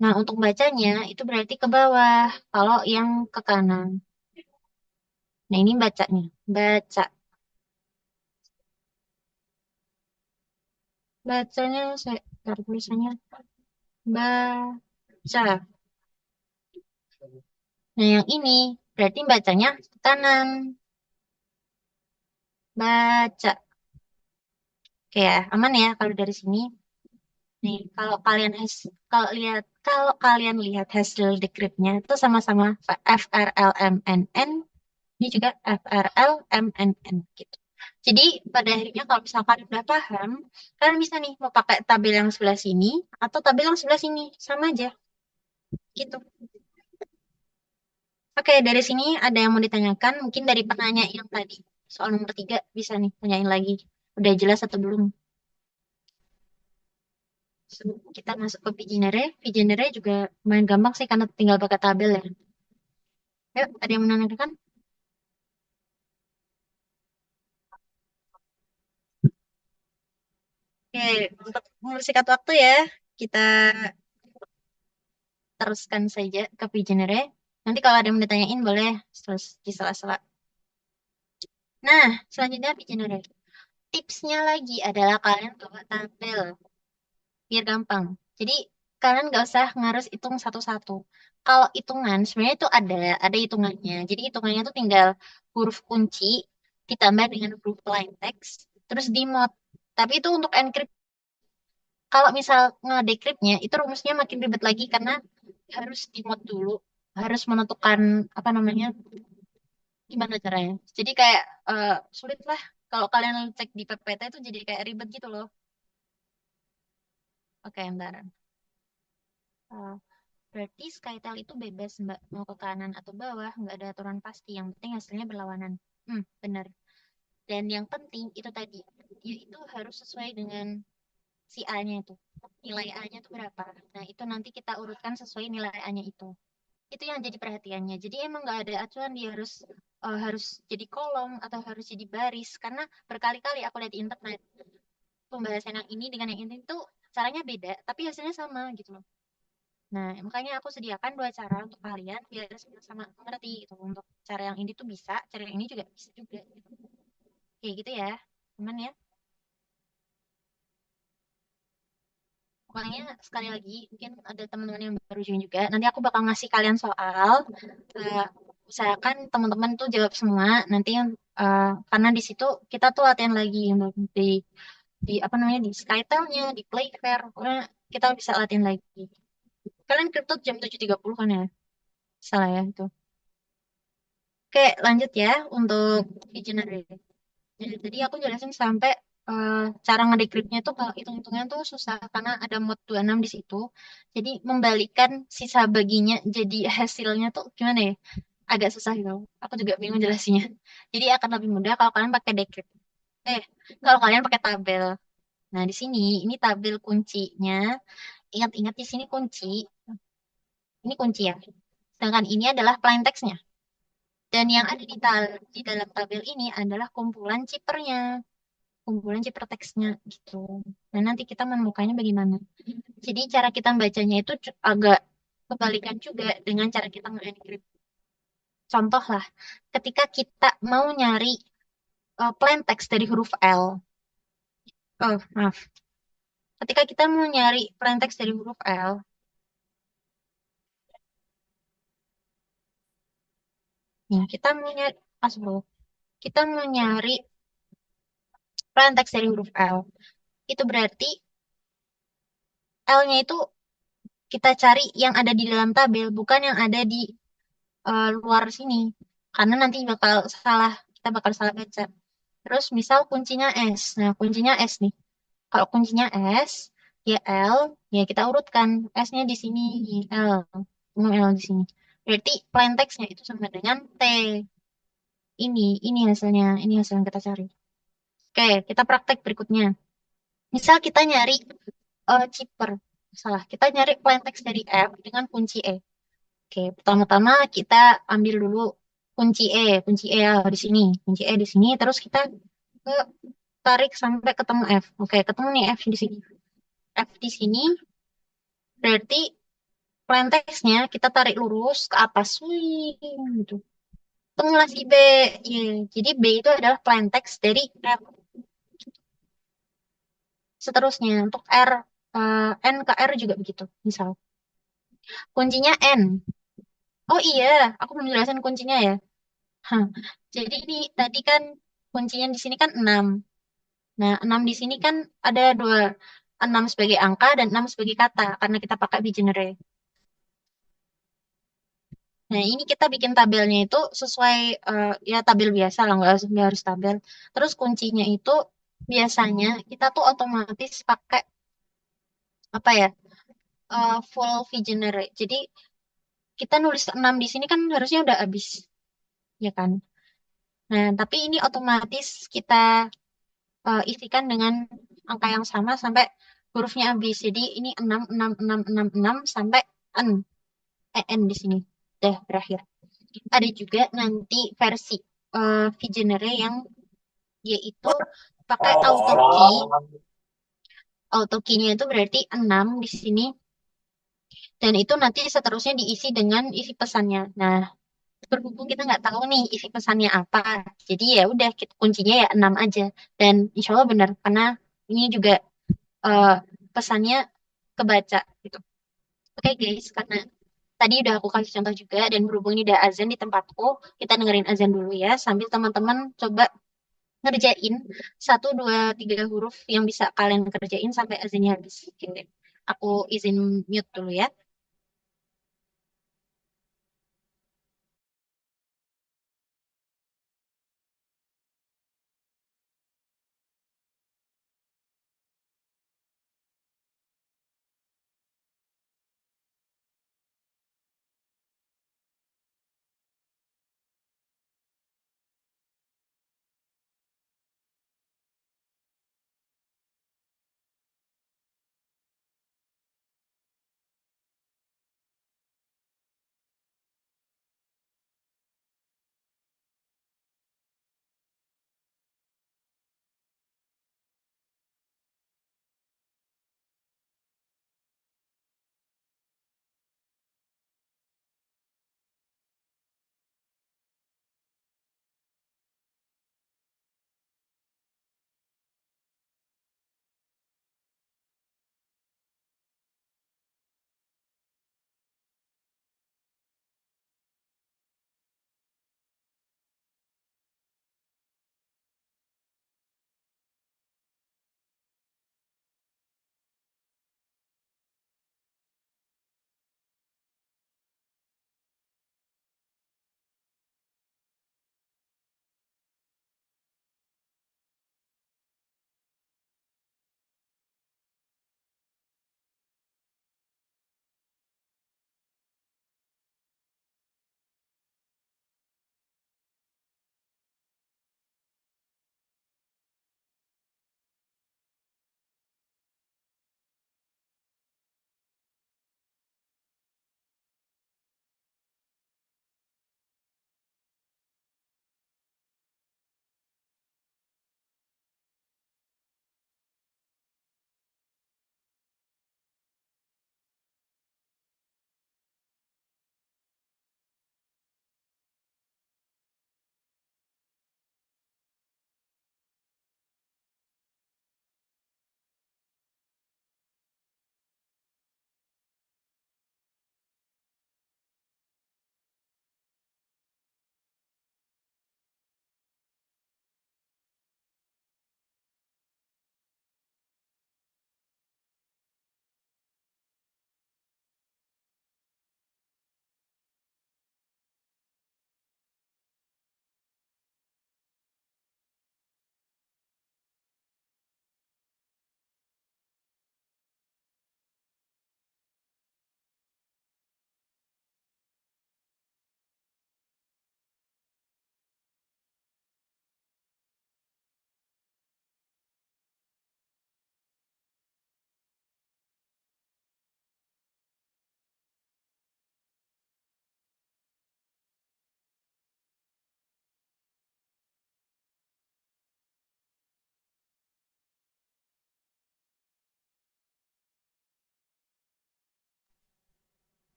Nah, untuk bacanya itu berarti ke bawah. Kalau yang ke kanan. Nah, ini bacanya. Baca. Bacanya, saya taruh tulisannya. Baca. Nah, yang ini berarti bacanya ke kanan. Baca. Oke ya, aman ya kalau dari sini. Nih, kalau kalian lihat hasil decrypt-nya itu sama-sama FRLMNN, ini juga FRLMNN gitu. Jadi pada akhirnya kalau misalkan udah paham, kalian bisa nih mau pakai tabel yang sebelah sini atau tabel yang sebelah sini, sama aja gitu. Oke, dari sini ada yang mau ditanyakan, mungkin dari penanya yang tadi soal nomor 3 bisa nih tanyain lagi. Udah jelas atau belum? Sebelum kita masuk ke Vigenere, Vigenere juga main gampang sih karena tinggal pakai tabel ya. Yuk, ada yang menanyakan? Oke, untuk mempersingkat waktu ya, kita teruskan saja ke Vigenere. Nanti kalau ada yang mau ditanyain boleh terus di sela-sela. Nah, selanjutnya Vigenere. Tipsnya lagi adalah kalian bawa tabel, biar gampang. Jadi kalian nggak usah ngarus hitung satu-satu. Kalau hitungan sebenarnya itu ada hitungannya. Jadi hitungannya itu tinggal huruf kunci ditambah dengan huruf plain text terus di mod. Tapi itu untuk encrypt. Kalau misal ngedecryptnya itu rumusnya makin ribet lagi karena harus di mod dulu, harus menentukan apa namanya, gimana caranya. Jadi kayak sulit lah kalau kalian cek di PPT itu jadi kayak ribet gitu loh. Oke, bentar. Eh, Berarti SkyTel itu bebas Mbak, mau ke kanan atau bawah, nggak ada aturan pasti. Yang penting hasilnya berlawanan. Benar. Dan yang penting itu tadi, dia itu harus sesuai dengan si A-nya itu. Nilai A-nya itu berapa. Nah, itu nanti kita urutkan sesuai nilai A-nya itu. Itu yang jadi perhatiannya. Jadi emang nggak ada acuan dia harus jadi kolom atau harus jadi baris. Karena berkali-kali aku lihat di internet, pembahasan yang ini dengan yang ini tuh caranya beda, tapi hasilnya sama gitu loh. Nah, makanya aku sediakan 2 cara untuk kalian biar sama-sama mengerti gitu. Untuk cara yang ini tuh bisa, cara yang ini juga bisa juga gitu. Kayak gitu ya, teman ya. Pokoknya sekali lagi, mungkin ada teman-teman yang baru join juga. Nanti aku bakal ngasih kalian soal. Eh, Usahakan teman-teman tuh jawab semua. Nanti yang karena di situ kita tuh latihan lagi untuk di apa namanya di Skytel-nya, di Playfair. Pokoknya kita bisa latihan lagi. Kalian kripto jam 7.30 kan ya? Salah ya itu. Oke, lanjut ya untuk Visionary. Jadi tadi aku jelasin sampai cara ngedecryptnya tuh kalau hitung-hitungan tuh susah karena ada mod 26 di situ. Jadi membalikan sisa baginya jadi hasilnya tuh gimana ya? Agak susah gitu. Aku juga bingung jelasinnya. Jadi akan lebih mudah kalau kalian pakai decrypt. Eh, kalau kalian pakai tabel. Nah, di sini ini tabel kuncinya. Ingat-ingat di sini kunci. Ini kunci ya. Sedangkan ini adalah plain text-nya. Dan yang ada di dalam tabel ini adalah kumpulan cipernya, kumpulan ciper teksnya gitu. Nah, nanti kita menemukannya bagaimana. Jadi cara kita membacanya itu agak kebalikan juga dengan cara kita nge-encrypt. Contoh lah, ketika kita mau nyari plain text dari huruf L. Oh, maaf. Ketika kita mau nyari plain text dari huruf L, nih, kita mau nyari, bro. Kita mau nyari plain text dari huruf L. Itu berarti L-nya itu kita cari yang ada di dalam tabel, bukan yang ada di luar sini. Karena nanti bakal salah, kita bakal salah baca. Terus misal kuncinya S. Nah, kuncinya S nih. Kalau kuncinya S, ya L, ya kita urutkan. S-nya di sini, L. L di sini. Berarti plain text-nya itu sama dengan T. Ini hasilnya. Ini hasil yang kita cari. Oke, kita praktek berikutnya. Misal kita nyari cheaper. Salah, kita nyari plain text dari F dengan kunci E. Oke, pertama-tama kita ambil dulu kunci E ya, di sini, kunci E di sini, terus kita ke tarik sampai ketemu F. Oke, ketemu nih F di sini. F di sini berarti plain text-nya kita tarik lurus ke atas, wih, gitu. Temulah si B. Iya, jadi B itu adalah plain text dari F. Seterusnya untuk R, N ke R juga begitu. Misal kuncinya N. Oh iya, aku belum jelasin kuncinya ya. Hah. Jadi ini tadi kan kuncinya di sini kan 6. Nah, 6 di sini kan ada dua, 6 sebagai angka dan 6 sebagai kata, karena kita pakai Vigenere. Nah, ini kita bikin tabelnya itu sesuai, ya tabel biasa lah, nggak harus tabel. Terus kuncinya itu biasanya kita tuh otomatis pakai, apa ya, full Vigenere. Jadi, kita nulis 6 di sini kan harusnya udah habis, ya kan? Nah, tapi ini otomatis kita isikan dengan angka yang sama sampai hurufnya habis. Jadi ini 6 6 6 6 6 sampai N. N di sini. Udah berakhir. Ada juga nanti versi Vigenere yang dia itu pakai auto key. Auto key-nya itu berarti 6 di sini. Dan itu nanti seterusnya diisi dengan isi pesannya. Nah, berhubung kita nggak tahu nih isi pesannya apa. Jadi ya udah kuncinya ya 6 aja. Dan insya Allah benar. Karena ini juga eh, pesannya kebaca gitu. Oke guys, karena tadi udah aku kasih contoh juga dan berhubung ini udah azan di tempatku, kita dengerin azan dulu ya sambil teman-teman coba ngerjain 1 2 3 huruf yang bisa kalian kerjain sampai azannya habis. Oke, aku izin mute dulu ya.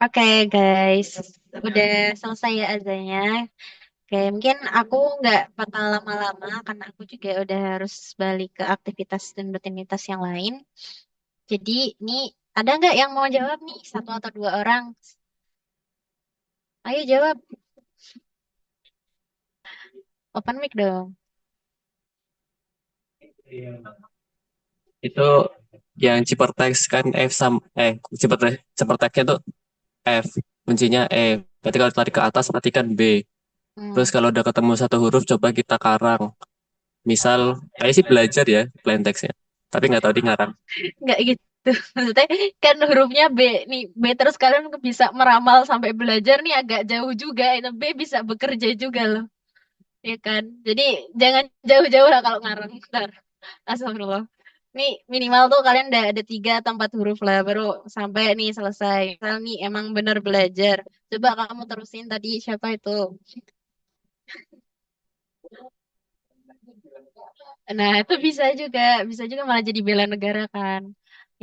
Oke guys, udah selesai ya azannya. Oke, mungkin aku nggak bakal lama-lama karena aku juga udah harus balik ke aktivitas dan rutinitas yang lain. Jadi, ini ada nggak yang mau jawab nih? Satu atau dua orang? Ayo jawab. Open mic dong. Itu yang Cipertex kan F sama Cipertexnya tuh F, kuncinya E. Berarti kalau tarik ke atas berarti kan B. Terus Hmm, kalau udah ketemu satu huruf coba kita karang. Misal, kayak sih belajar ya plain text-nya. Tapi nggak tahu di ngarang. nggak gitu. Maksudnya kan hurufnya B nih. B terus kalian bisa meramal sampai belajar nih agak jauh juga. Itu B bisa bekerja juga loh. Ya kan? Jadi jangan jauh-jauh lah kalau ngarang. Ntar. Astagfirullah. Nih minimal tuh kalian udah ada 3 atau 4 huruf lah baru sampai nih selesai. Misal nih emang bener belajar. Coba kamu terusin tadi siapa itu? Nah itu bisa juga malah jadi bela negara kan.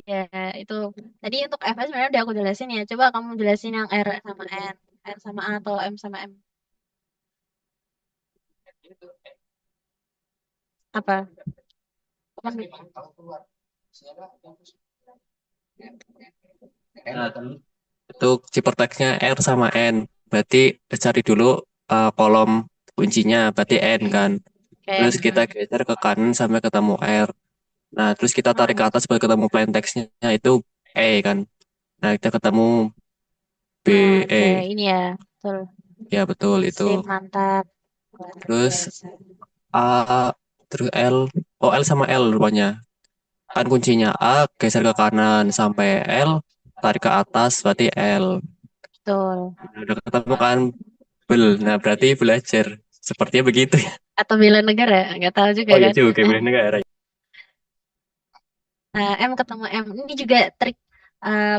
Ya itu. Tadi untuk FS sebenarnya udah aku jelasin ya. Coba kamu jelasin yang R sama N, R sama A atau M sama M. Apa? Apa nih? Nah, itu Cipertex-nya R sama N. Berarti cari dulu kolom kuncinya, berarti N kan. Terus Oke. kita geser ke kanan sampai ketemu R. Nah, terus kita tarik ke Hmm. atas buat ketemu plain text-nya itu E kan. Nah, kita ketemu B, Oke, E. ini ya. Betul. Ya, betul itu. Sip, mantap. Luar Terus biasa. A, terus L. Oh, L sama L rupanya. Kan kuncinya A, geser ke kanan sampai L, tarik ke atas, berarti L. Betul. Nah, udah ketemu kan bel. Nah, berarti belajar. Sepertinya begitu ya. Atau bela negara, nggak tahu juga Oh iya kan. juga, bela negara. Nah, M ketemu M. Ini juga trik.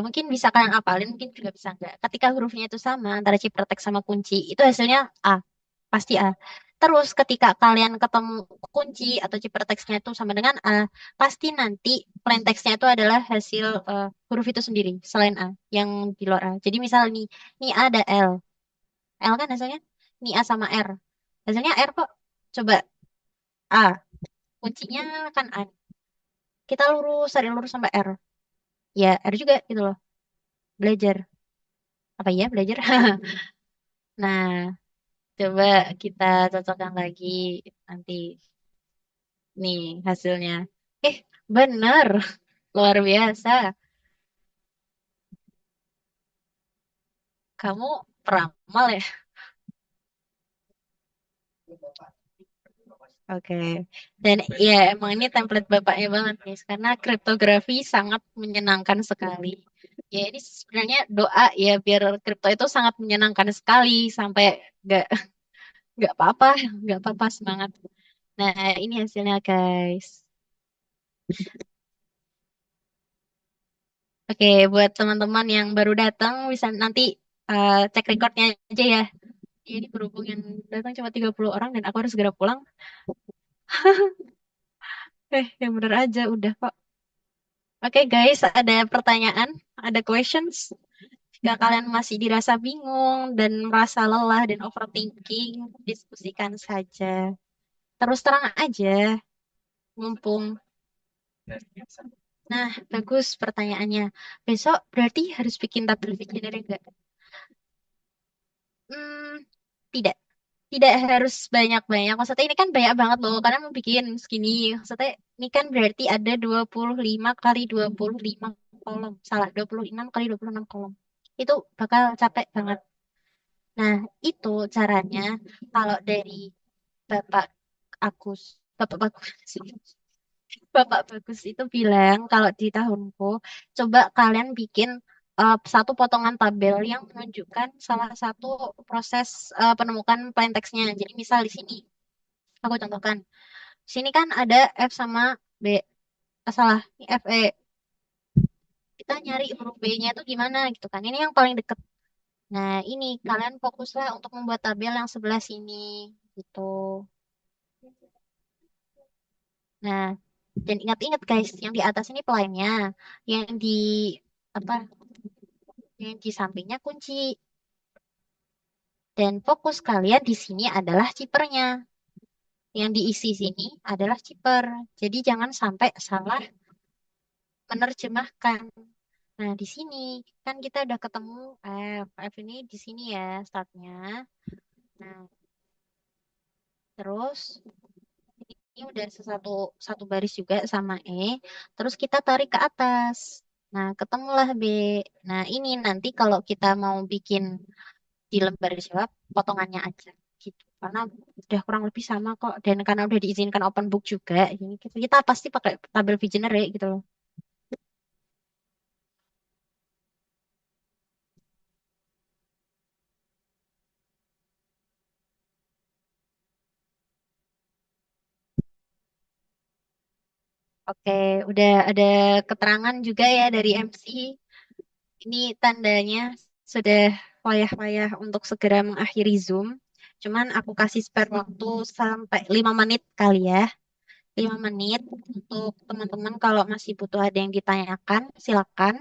Mungkin bisa kalian apalin, mungkin juga bisa enggak. Ketika hurufnya itu sama, antara ciphertext sama kunci, itu hasilnya A. Pasti A. Terus ketika kalian ketemu kunci atau ciphertextnya itu sama dengan A, pasti nanti plain text-nya itu adalah hasil huruf itu sendiri, selain A, yang di luar A. Jadi misal nih A ada L. L kan hasilnya? Nih A sama R. Hasilnya R kok. Coba A. Kuncinya kan A. Kita cari lurus sampai R. Ya, R juga gitu loh. Belajar. Apa ya belajar? Nah, coba kita cocokkan lagi nanti. Nih hasilnya. Eh, bener. Luar biasa. Kamu peramal ya? Oke. Dan ya emang ini template bapaknya banget nih. Karena kriptografi sangat menyenangkan sekali. Ya ini sebenarnya doa ya biar kripto itu sangat menyenangkan sekali sampai nggak nggak apa-apa, nggak apa-apa semangat. Nah, ini hasilnya guys. Oke, buat teman-teman yang baru datang bisa nanti cek recordnya aja ya. Jadi berhubung yang datang cuma 30 orang dan aku harus segera pulang. Yang bener aja udah kok. Oke guys, ada pertanyaan, ada questions. Jika kalian masih dirasa bingung dan merasa lelah dan overthinking, diskusikan saja. Terus terang aja, mumpung. Nah, bagus pertanyaannya. Besok berarti harus bikin tabel Victionary enggak? Hmm, tidak. Tidak harus banyak-banyak. Maksudnya ini kan banyak banget loh, karena mau bikin segini. Maksudnya ini kan berarti ada 25 kali 25 kolom. Salah, 26 kali 26 kolom. Itu bakal capek banget. Nah, itu caranya kalau dari Bapak Agus, Bapak Bagus, Bapak Bagus itu bilang kalau di tahunku, coba kalian bikin satu potongan tabel yang menunjukkan salah satu proses penemukan plain text-nya. Jadi misal di sini, aku contohkan. Di sini kan ada F sama B. Salah, ini F, E. Kita nyari huruf B-nya itu gimana gitu kan. Ini yang paling deket. Nah, ini kalian fokuslah untuk membuat tabel yang sebelah sini gitu. Nah, Dan ingat-ingat guys, yang di atas ini pelayannya, yang di apa, yang di sampingnya kunci. Dan fokus kalian di sini adalah chippernya. Yang diisi sini adalah chipper. Jadi jangan sampai salah menerjemahkan. Nah, di sini kan kita udah ketemu F. F ini di sini ya startnya. Nah, terus ini udah satu baris juga sama E. Terus kita tarik ke atas. Nah, ketemulah B. Nah, ini nanti kalau kita mau bikin di lembar jawab, potongannya aja gitu. Karena udah kurang lebih sama kok. Dan karena udah diizinkan open book juga, ini kita pasti pakai tabel Visionary gitu loh. Oke, udah ada keterangan juga ya dari MC. Ini tandanya sudah wayah-wayah untuk segera mengakhiri Zoom. Cuman aku kasih spare waktu sampai 5 menit kali ya. 5 menit untuk teman-teman kalau masih butuh ada yang ditanyakan, silakan.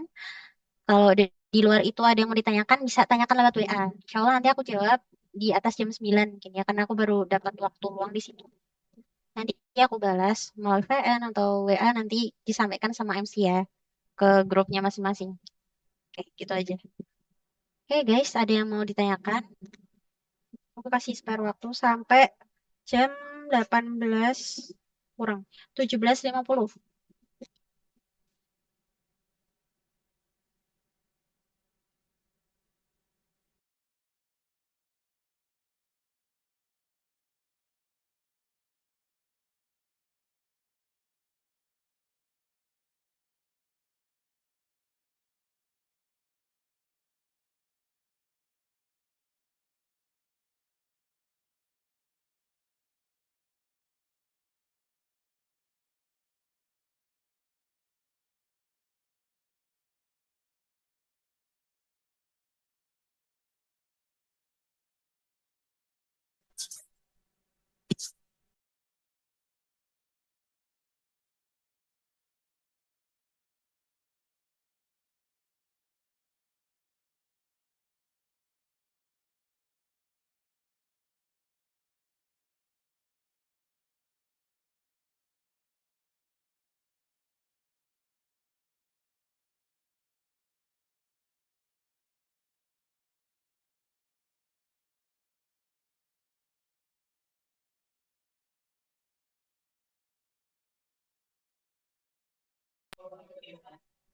Kalau di luar itu ada yang mau ditanyakan, bisa tanyakan lewat WA. Insya Allah nanti aku jawab di atas jam 9 mungkin ya, karena aku baru dapat waktu luang di situ. Nanti aku balas melalui VN atau WA nanti disampaikan sama MC ya ke grupnya masing-masing. Oke, gitu aja. Oke guys, ada yang mau ditanyakan? Aku kasih spare waktu sampai jam 18 kurang 17.50.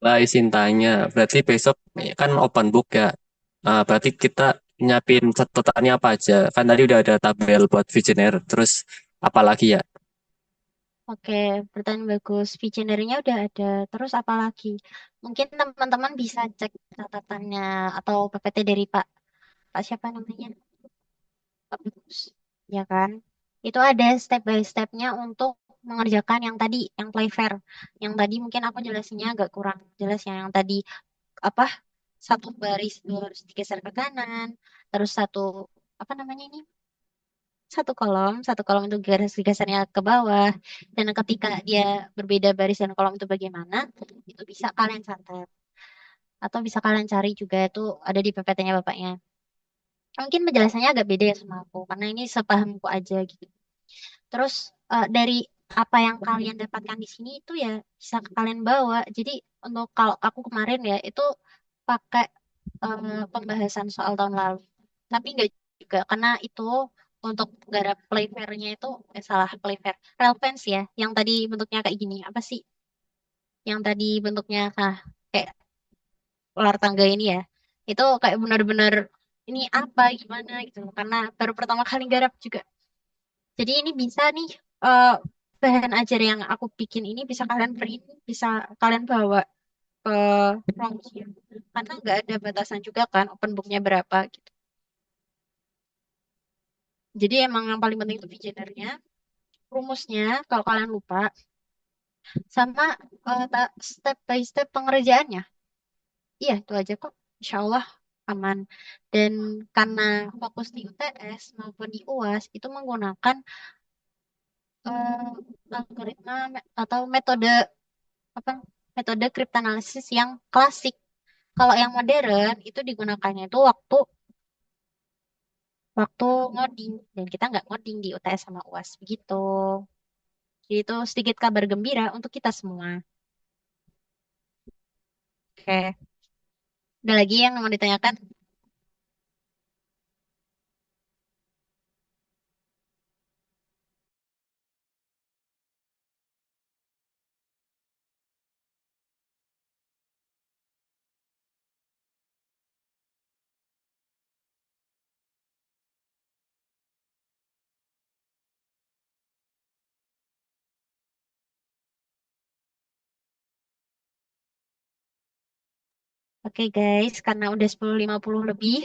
Lah izin tanya, berarti besok kan open book ya. Berarti kita nyiapin catatannya apa aja? Kan tadi udah ada tabel buat visioner, terus apa lagi ya? Oke, pertanyaan bagus. Visionernya udah ada. Terus apa lagi? Mungkin teman-teman bisa cek catatannya atau PPT dari Pak siapa namanya? Pak Bagus. Ya kan? Itu ada step by stepnya untuk mengerjakan yang tadi, yang play fair. Yang tadi mungkin aku jelasinnya agak kurang jelas ya. Yang tadi apa? Satu baris itu harus digeser ke kanan. Terus apa namanya ini? Satu kolom itu garis-garisnya ke bawah. Dan ketika dia berbeda baris dan kolom itu bagaimana, itu bisa kalian catat. Atau bisa kalian cari juga itu ada di PPT-nya Bapaknya. Mungkin penjelasannya agak beda ya sama aku, karena ini sepahamku aja gitu. Terus dari apa yang kalian dapatkan di sini itu ya bisa kalian bawa. Jadi untuk kalau aku kemarin ya itu pakai pembahasan soal tahun lalu. Tapi enggak juga karena itu untuk garap playfair-nya itu salah playfair. Relevance ya, yang tadi bentuknya kayak gini. Apa sih? Yang tadi bentuknya kayak ular tangga ini ya. Itu kayak benar-benar ini apa gimana gitu loh. Karena baru pertama kali garap juga. Jadi ini bisa nih eh, bahan ajar yang aku bikin ini bisa kalian print, bisa kalian bawa ke promosi. Karena nggak ada batasan juga kan open booknya berapa gitu. Jadi emang yang paling penting itu visionernya, rumusnya kalau kalian lupa, sama step by step pengerjaannya. Iya itu aja kok. Insya Allah aman. Dan karena fokus di UTS maupun di UAS itu menggunakan eh, algoritma atau metode apa metode cryptanalysis yang klasik. Kalau yang modern itu digunakannya itu waktu waktu ngoding dan kita nggak ngoding di UTS sama UAS begitu. Jadi itu sedikit kabar gembira untuk kita semua. Oke, ada lagi yang mau ditanyakan? Oke guys, karena udah 10.50 lebih,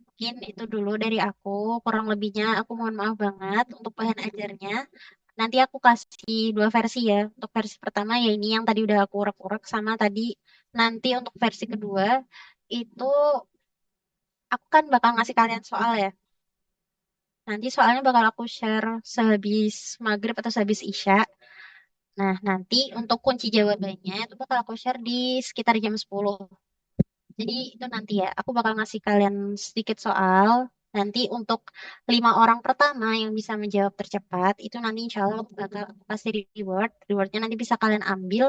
mungkin itu dulu dari aku. Kurang lebihnya aku mohon maaf banget untuk bahan ajarnya. Nanti aku kasih dua versi ya. Untuk versi pertama ya ini yang tadi udah aku urek-urek sama tadi. Nanti untuk versi kedua itu aku kan bakal ngasih kalian soal ya. Nanti soalnya bakal aku share sehabis maghrib atau sehabis isya. Nah, nanti untuk kunci jawabannya itu bakal aku share di sekitar jam 10. Jadi itu nanti ya, aku bakal ngasih kalian sedikit soal. Nanti untuk 5 orang pertama yang bisa menjawab tercepat, itu nanti insya Allah aku bakal kasih reward. Rewardnya nanti bisa kalian ambil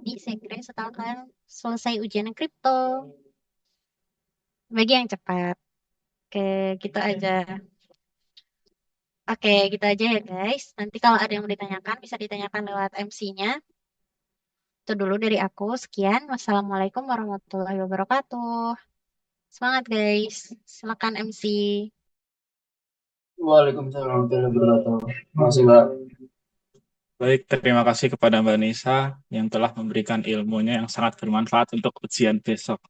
di sekre setelah kalian selesai ujian kripto. Bagi yang cepat. Oke, gitu aja. Oke, gitu aja ya guys. Nanti kalau ada yang mau ditanyakan, bisa ditanyakan lewat MC-nya. Itu dulu dari aku. Sekian. Wassalamualaikum warahmatullahi wabarakatuh. Semangat guys. Silakan MC. Waalaikumsalam warahmatullahi wabarakatuh. Masih Mbak. Baik, terima kasih kepada Mbak Nisa yang telah memberikan ilmunya yang sangat bermanfaat untuk ujian besok.